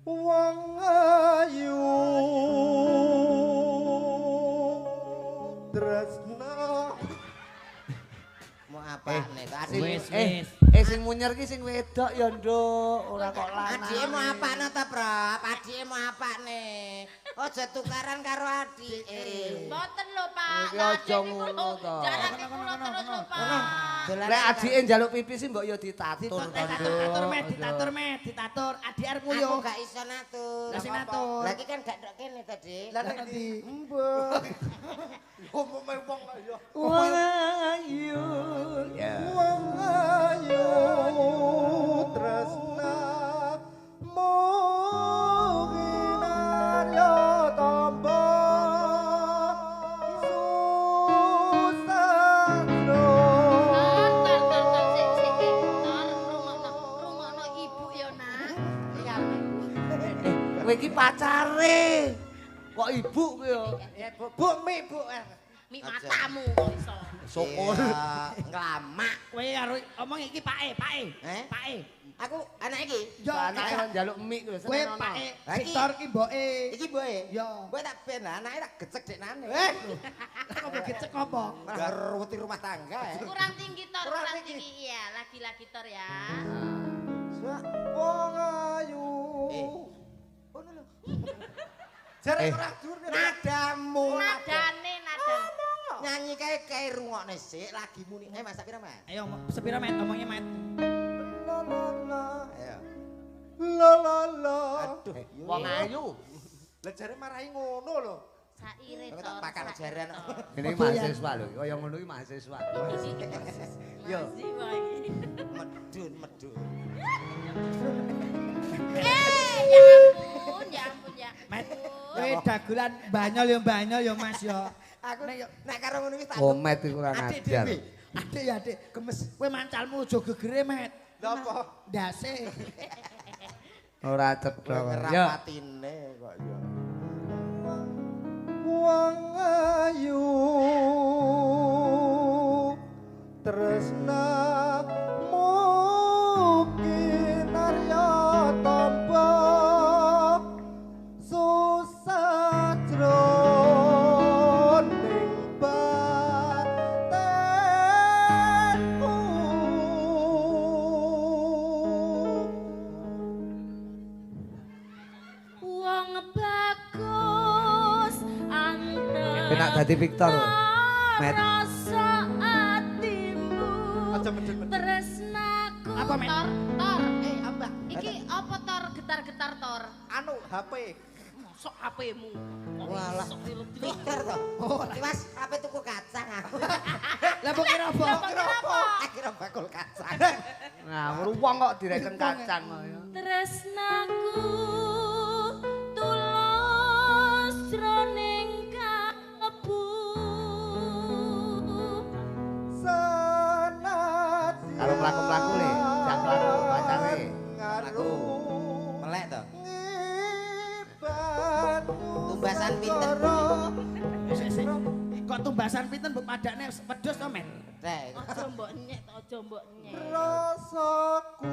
Wong ayu tresna. Mau apa nih? Wis. Sing munyer ki sing wedok ya, Nduk. Ora kok lanang. Adike mau apa ta, Prap? Adike mau apa nih? Aja tukaran karo adike. Mboten lho, Pak. Iki aja ngono to. Jalan kula terus lho, Pak. Lek adike njaluk pipi sih mbok ya ditatur to, Ditatur, Nduk. Met, ditatur. Adik arep Aku nguyuh. gak iso natur. Lah sing natur. Lagi kan gak ndok kene tadi. Lah nek ndi? Mbah. Umume wong ayo. Wong ayu. Ya. Wong ayu tresna muginarya tamba susandro. Rungokno ibu ya, Nak. Kowe iki pacare. Kok ibu kowe ya? Bu mi bu. Mi matamu kok iso. Syukur. Nglamak. Kowe karo omong iki Pake. Eh? Pake. Aku anak iki. Yo, Anake kon njaluk mie kuwi kowe seneng. Pake. Lagi. Victor ki mboke. Iki boe. Yo. Boe tak ben anake tak gecek deknane. Kok gecek apa? Malah ruweti rumah tangga ya. Kurang tinggi Tor, kurang tinggi. Iya, lagi-lagi Tor ya. Wong ayu. Ngono lho. Jare ora dur. Nadamu. Nadane. Nyanyi kae rungokne sik lagi muni. Mas pira, Mas? Ayo sepira Met, omongnya Met. La la la. Ayo. La la la. Aduh, Wong ayu. Lah jare marahi ngono lho. Saire Aku Tor. tak pakan jaran. Ini mahasiswa lho, kaya ngono iki mahasiswa. Yo. Medun. Ya ampun ya. Met, kowe dagelan banyol ya Mas yo. Aku nek karo ngono iki tak. Komet iku ora Adik ngajar. dhewe. Adik ya, Adik, gemes. Kowe mancalmu aja gegere, Met. Lha apa? Ndase. Ora cedhak. Yo. Ngerapatine kok ya. Wong ayu tresna mungkin arya tamba susah jroning batenku. Wong bagus anteng. Penak dadi Victor. Met. Rasa atimu. Aja medun-medun. Tresnaku. Apa, Met? Tor. Mbak. Iki apa Tor getar-getar Tor? Anu HP. Sok HP-mu. Walah. Pikir to. Oh, Mas, apa tuku kacang aku. Lah mbok kira apa? Akhirnya bakul kacang. Nah, wong kok direken kacang kok ya. Tresnaku tulus jroning kalbu. Sanadyan Karo mlaku-mlaku le, jak mlaku pacare. Aku melek to. ngibat Tumbasan pinten? Sik. Kok tumbasan pinten mbok padakne wedhus to, Met? Nek. Aja mbok nyek, aja mbok nyek. rasaku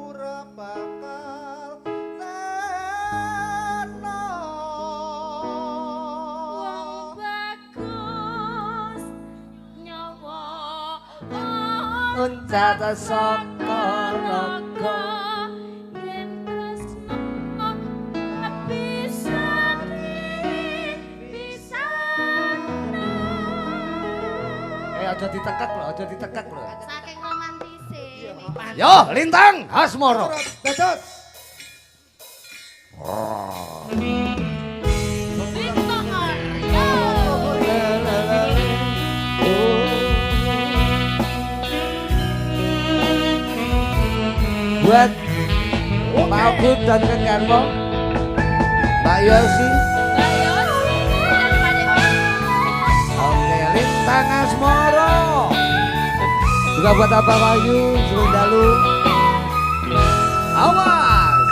ora bakal sena. Wong bagus nyawa Uncat saka raga. yen tresno bisa Aja ditekek lho, aja ditekek lho. saking romantise. Yo, lintang Asmoro. Dados Victor. Buat Pak Gut dan Kang Garmo Mbak Yosi. Mbak Yosi. Oke, Lintang Asmoro. Juga buat Abang Wahyu, Serindalu. Awas.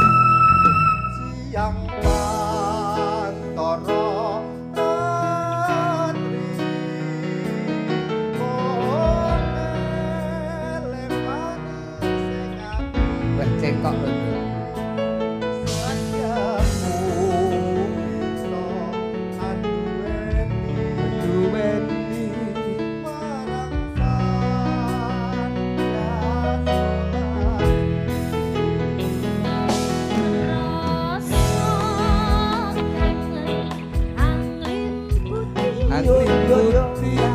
Siang Pantoro Andri Monele manis sing ati Wah, cekok lho. sayangmu iso anduweni marang Angling putih.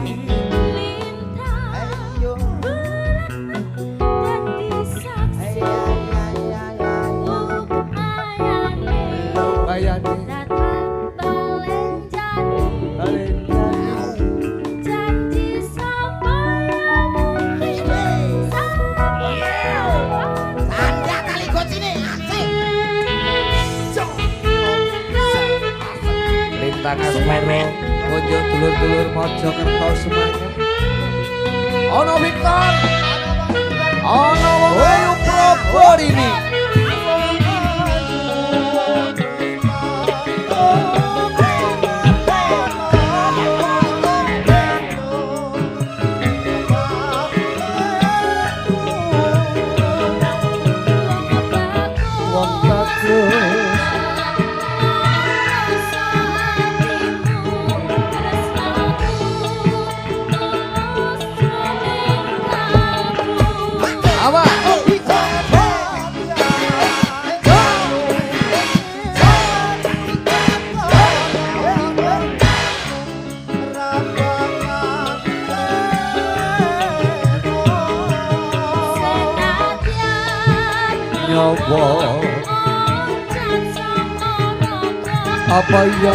Bayani. Tanda kali gocine asik. Lintang Asmoro. Konjuk dulur-dulur Mojokerto semuanya. Ono Victor. Ono Wayu Probo ini. Wong bagus. Awas. Nyoba apa ya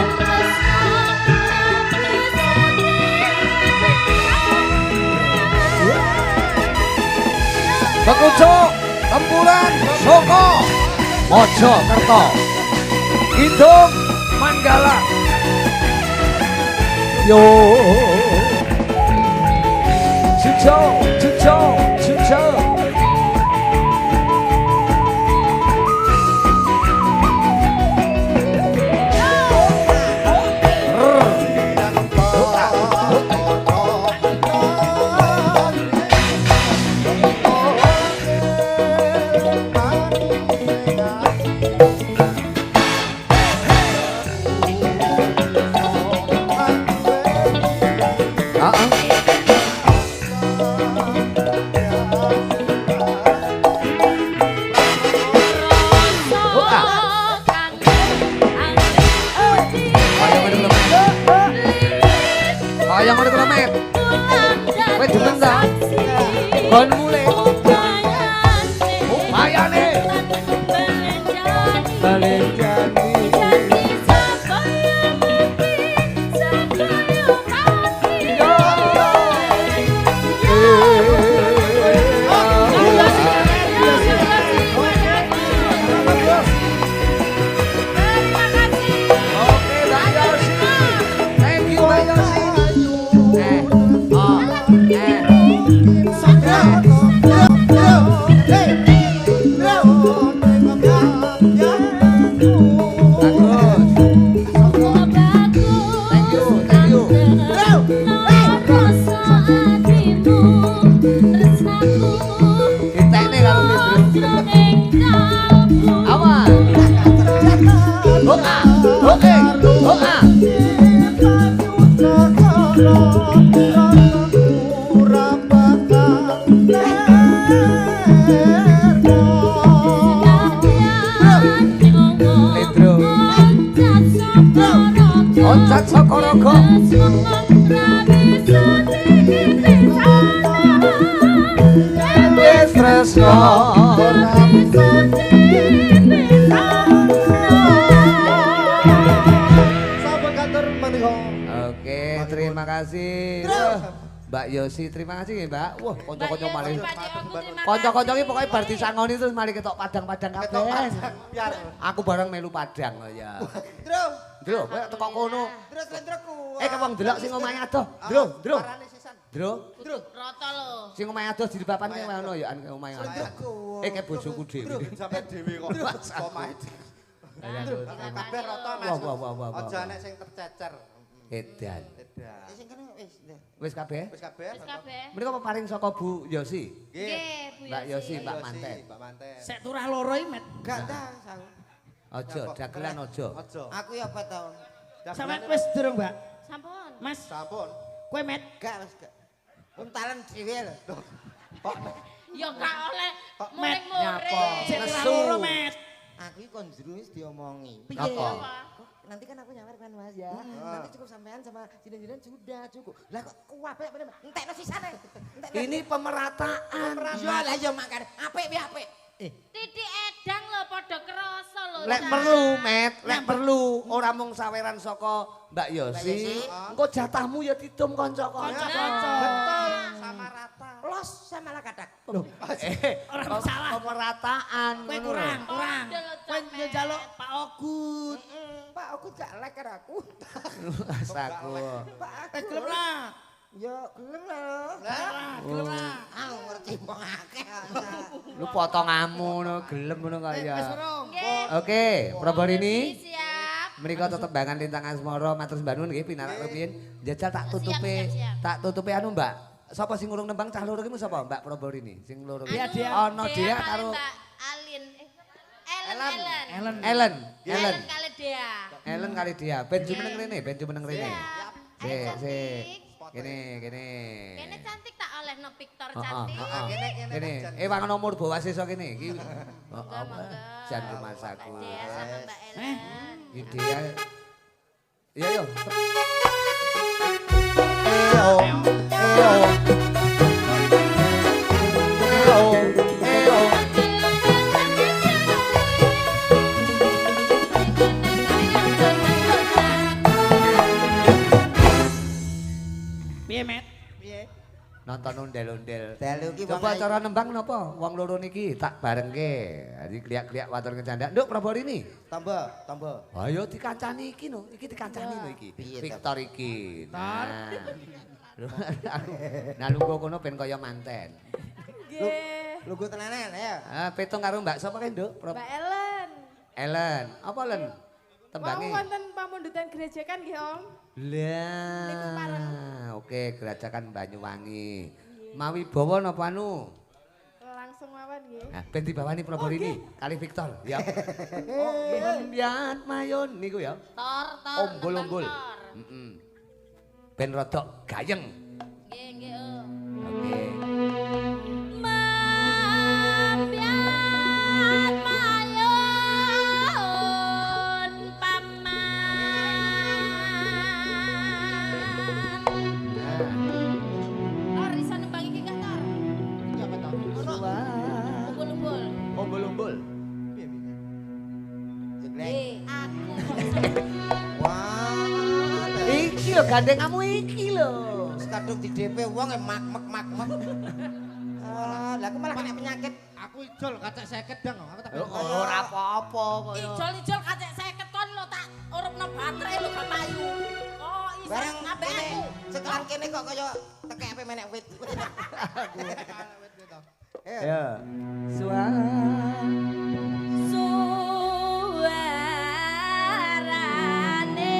Bekucuk Tempuran Soko Mojokerto Kidung Manggala yo Cuco Cuco Cuco Yang ada kelamet, wes demen dah, kon mulai, bayane, Balenjani, Oncat Sokorogo Tresno Oke, terima kasih. Mbak Yosi, terima kasih nggih, Mbak. Wah, kanca-kanca Mbak malih. Yosi, Pak Yosi, terima Kanca-kanca iki kasih. pokoke bar disangoni terus mari ketok padang-padang Ketok kabeh. padang, biar. Aku bareng melu padang kok ya. Dro, Dro, kowe teko kono. terus lentroku. Ke wong delok sing omahe adoh. Dro, Dro. Parane sisan. Dro, Roto lho. sing omahe adoh jilbaban ki ngono ya an omahe adoh. Lentroku. Ke bojoku dhewe. Sampai dhewe kok. Omahe. Kabeh rata Mas. Wah. Aja nek sing tercecer. Edan. Edan. Sing kene wis. Wis kabeh? Wis kabeh. Wis kabeh. Menika peparing saka Bu Yosi. Nggih, Bu Mbak Yosi, Mbak Yosi, Manten. Mbak Manten. Sek turah loro iki, Met. Gak dah, aku. Aja, dagelan aja. Aja. Aku ya apa tahun? Sampeyan wis durung, Mbak? Sampun. Mas, Sampun. kowe Met. Gak wis gak. Untalan dhewe lho. Ya gak oleh Met, muring-muring. Sek turah Nesu. loro, Met. Aku iki kon jero wis diomongi. Apa? Nanti kan aku nyamar kan Mas ya. Nanti cukup sampean sama jidan-jidan sudah cukup. Lah kok kuwabe bener. Entekno sisane. Ini pemerataan. Iya lah ya makan. Apik piye apik. Titik edang lho padha krasa lho. Lek Cak. perlu, Met, lek perlu ora mung saweran saka Mbak Yosi, engko jatahmu ya didum kanca-kanca. Betul, sama rata. Los sama lah kadak. Ora masalah. Pemerataan. Kowe ngono lho. kurang. Padha lho, Kowe Cak, yo Met. njaluk Pak Ogut. Pak aku gak lek karo aku. Asaku. Pak aku. Gelem lah. Ya gelem lah. Gelem lah. Aku ngerti wong akeh. Lu potonganmu ngono gelem ngono kaya. Wis urung. Nggih. Oke, Proborini. Siap. Menika tetep bangan Lintang Asmara matur sembahun nggih pinarak rumiyin. Jajal tak tutupi. siap. Tak tutupi anu, Mbak. Sapa sing urung nembang cah loro ki sapa, Mbak Proborini? Sing loro ki. Dia. Ono dia karo Mbak Alin. Ellen. Ellen. Ellen. Ellen kali dia. Ellen kali dia. Ben jumeneng rene, ben jumeneng rene. Siap. Sik, Ayo, sik. cantik. Kene. Kene cantik tak oleh no Victor Heeh, cantik. heeh. Kene. Wangun nomor bawa sesuk kene iki. Monggo, monggo. Jan rumah saku. Mbak Dea sama Mbak Ellen. Ide. Iya yo. Piye, Met? Nonton ondel-ondel. Dalu ki wong Coba cara nembang napa? Wong loro niki tak barengke. Jadi kliak-kliak watur kecandak. Nduk Proborini. tambah. Ayo dikancani iki no. Iki dikancani no iki. Piye, Victor iki. Nah. Nah lungguh kono ben kaya manten. Nggih. Lugu tenanan ya. Ah, petung karo Mbak sapa kae, Nduk? Mbak Ellen. Ellen. Apa Ellen? Mau Tembange. wonten pamundutan gereja kan nggih, Om? Niku pareng. Lah. Oke, gerajakan Banyuwangi. Mawi bawa napa anu? Langsung mawon nggih. Nah, ben dibawani Proborini kali Victor, ya. Biat mayon niku ya. Tor. Ombol-ombol. Tor. Heeh. Ben rodok gayeng. Nggih, nggih. Oh. Oke. Mambian mayun paman. Tor iso nembang iki gak Tor? Umbul-umbul. Ombol-ombol. Aku. Wah. Iki lho gandeng kamu iki lho. Kadung di DP wong mak. Lah aku malah kena penyakit. Aku ijol kacek 50 dang. Aku tak Ora apa-apa kaya. Ijol-ijol kacek 50 kon lho tak urupno baterai lho gak payu. Oh, iso Bareng ambek kene aku. sekelan kene kok kaya tekek menek wit. Ya. Suara Suarane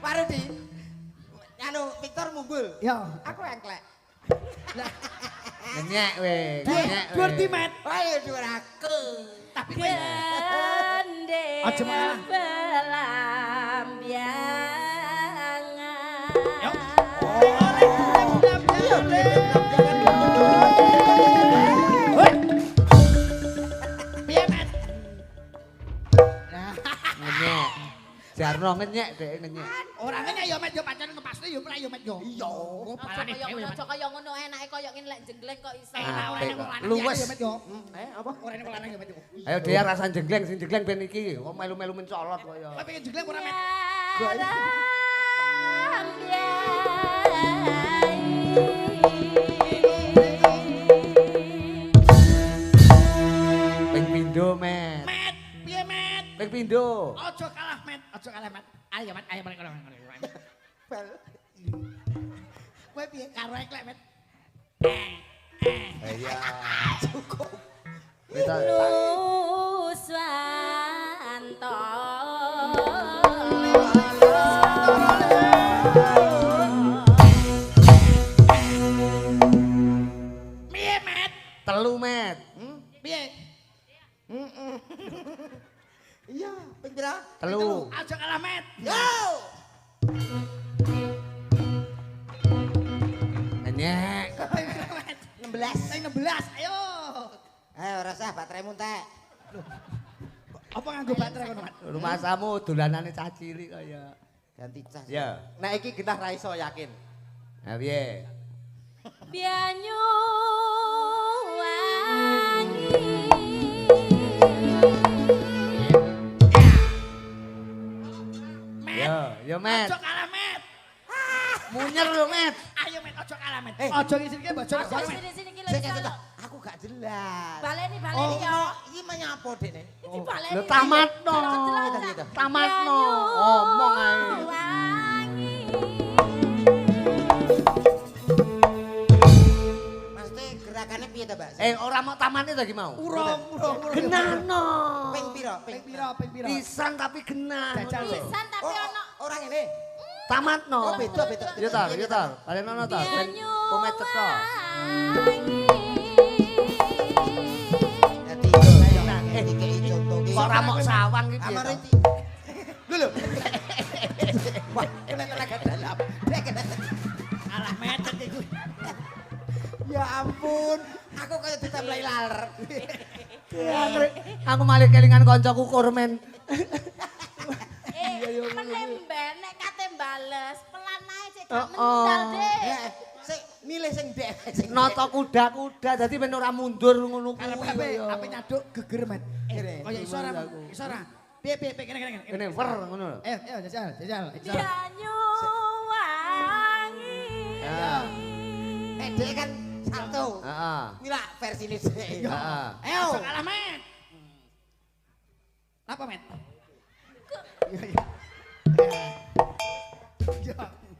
Parudi. Anu Victor mumbul. Ya. Aku engklek. Nyenyek we, nyenyek we. Dhuwur di, Met. Ayo dhuwur aku. Tapi gende Aja mengalah. belambiangan. Piye, Met? Nyenyek. Darno ngenyek dhek ngenyek. Ora ngene ya Met yo pancen ngepasne yo plek yo Met yo. Iya. Oh, balane dhewe. Aja kaya ngono enake kaya ngene lek jengleng kok iso. Ora nek wong lanang Luwes. yo Met yo. Apa? Ora nek wong lanang yo Met yo. Ayo dia rasa jengleng sing jengleng ben iki kok melu-melu mencolot kaya. Kowe pengen jengleng ora Met? Ping pindho, Met. Met, piye Met? Ping pindho. Aja kalah Met, aja kalah Met. Ayo Met, ayo kono. Bal. Kowe piye karo eklek Met? Iya. Cukup. Kita Nuswanto Piye Met? telu, Met. Piye? Iya, ping pira? Telu. Aja kalah Met. Yo! Ngenyek. 16. Sing 16, ayo. Ayo rasah bateraimu entek. Apa nganggo baterai kono Met? Rumah samu dolanane cah cilik kaya. Ganti cas. Ya. Nek iki genah ra iso yakin. Nah, piye? Bianyu wangi Yo, Met. Aja kalah Met. Munyer lho, Met. Ayo Met, aja kalah Met. Aja ngisirke bojone Aja kowe Met. sini-sini ki Sik lho. ketok. Aku gak jelas. Baleni Oh, ya. iki menyapa dekne? Iki baleni. Lho tamatno. Gitu. Tamatno. Omong ae. Wangi. Maksudnya gerakannya piye ta, Mbak? Ora mau tamatne to iki mau. Urung. Genahno. Ping pira? Ping pira? Pisan tapi genah. Jajal lho. Pisan tapi ono Ora ngene. Tamatno. Oh, beda. Yo ta. Kalian ono ta? Ben komet cetha. wangi. Dadi ayo dikei contoh ki. Kok ora mok sawang iki piye? Amare to? iki. Lho. Wah, kena tenaga dalam. Dek kena. Kalah Met iki. Ya ampun, aku kayak ditemplai laler. Aku malah kelingan kancaku Kurmen. Menemben nek kate bales, pelan ae cek Oh, gak mental deh. Sik milih sing dek sing. Nata kuda-kuda dadi ben ora mundur ngono kuwi. Karep ape nyaduk geger Met. Kene. Kaya iso ora? Iso ora? Piye kene. Kene wer ngono lho. Ayo jajal. Bianyu wangi. Ya. Dek kan satu. Heeh. Mila versi ini sih. Heeh. Ayo. Aja kalah Met. Apa Met?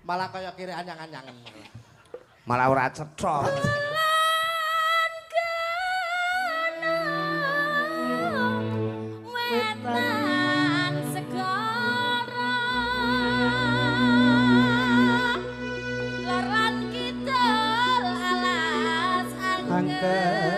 Malah kaya kiri anyang-anyangan. Malah ora cetha. Wetan segara Laran kidul alas angker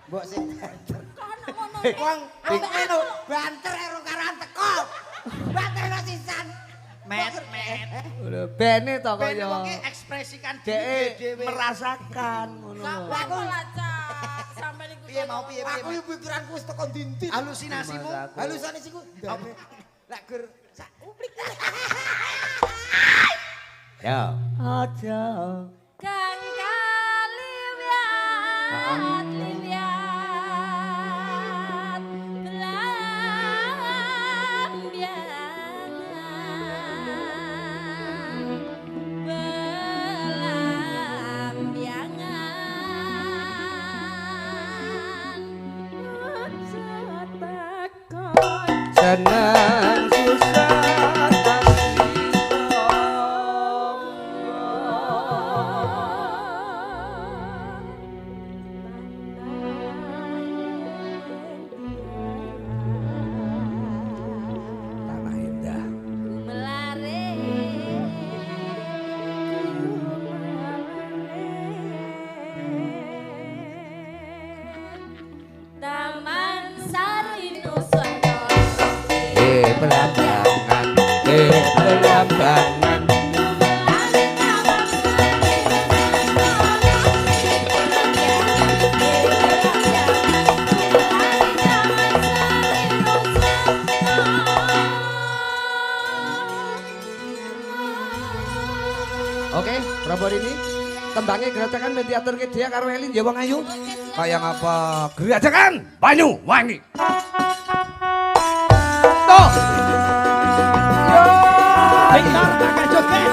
Mbok sing banter. kono ngono Wong ambek anu banter karo karan teko. Banter sisan. Met. Lho bene to Ben kaya. wong ki ekspresikan Dek dhewe. merasakan ngono. Sampai aku lacak sampai niku Piye mau piye Aku yo pikiranku wis teko dintin. halusinasimu. Halusinasiku ndane. Lek ger sak uplik. Ya. Aja. Kang kaliwiat liwiat belambiangan Senang susah tanah indah. ini tembangnya gerajakan men diaturke dia karo Elin ya wong ayu. Kayak apa? Gerajakan Banyuwangi. Toh. Victor bakal joget.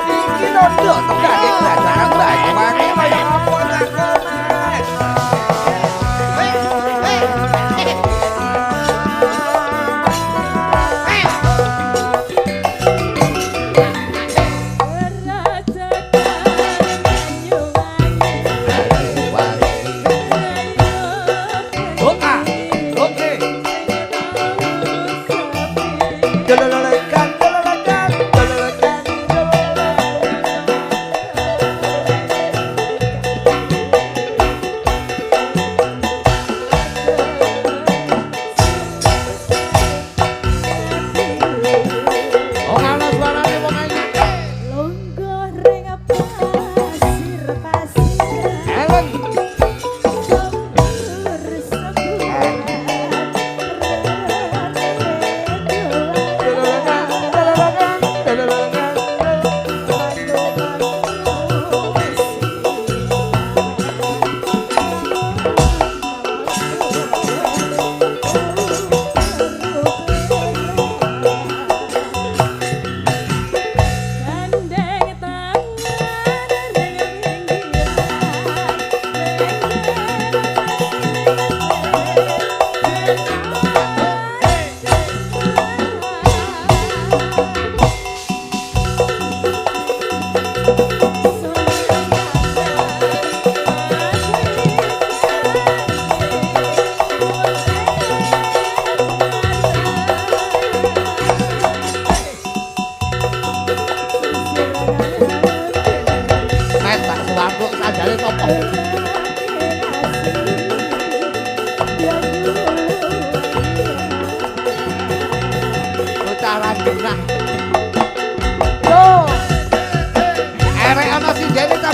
Iki londo tembangnya gerajakan Banyuwangi kayak apa lakonan.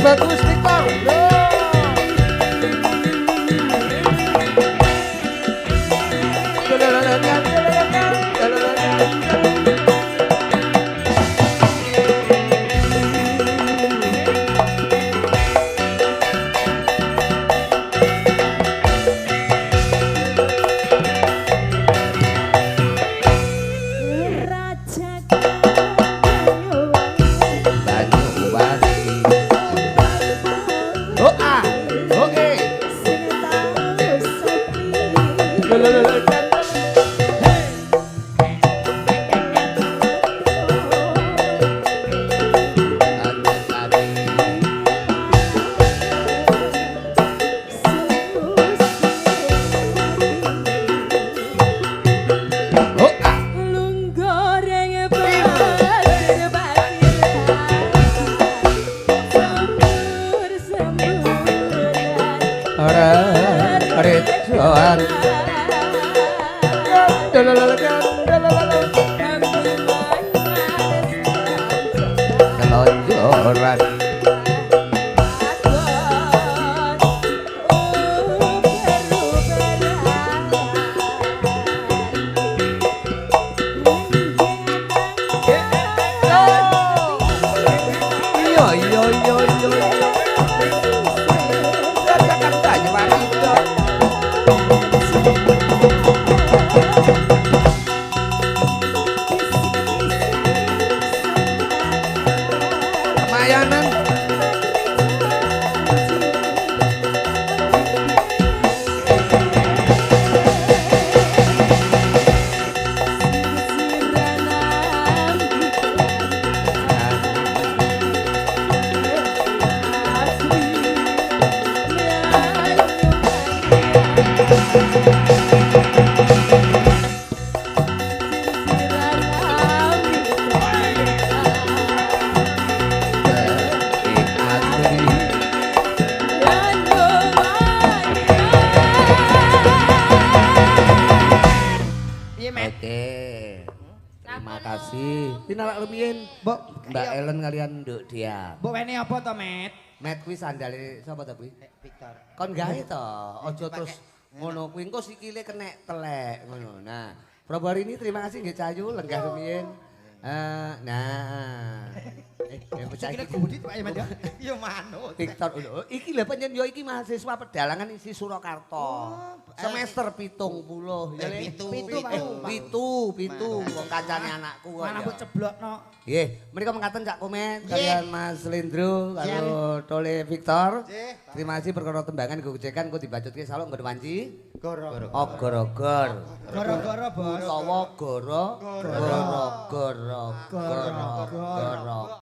Bagus Victor. Mbak Ellen kalian nduk dia. Mbok wene apa to, Met? Met kuwi sandale sapa to kuwi? Victor. Kon gawe to, aja terus ngono kuwi engko sikile kenek telek ngono. Nah, Prabu hari ini terima kasih nggih Cayu lenggah rumiyin. Nah. Sikile gudi Pak Iman ya. Ya manut. Victor, iki lho pancen yo iki mahasiswa pedalangan isi Surakarta. Semester 70 ya. Pitu wong kancane anakku kok. Mana mbok ceblokno. Nggih, mriko mengkaten Cak Komen kalian Mas Lindro karo Tole Victor. Terima kasih perkara tembangan gojekan kok dibacutke salok nggon wanci. Goro. Ogor-ogor. Gara-gara bos. Utawa goro.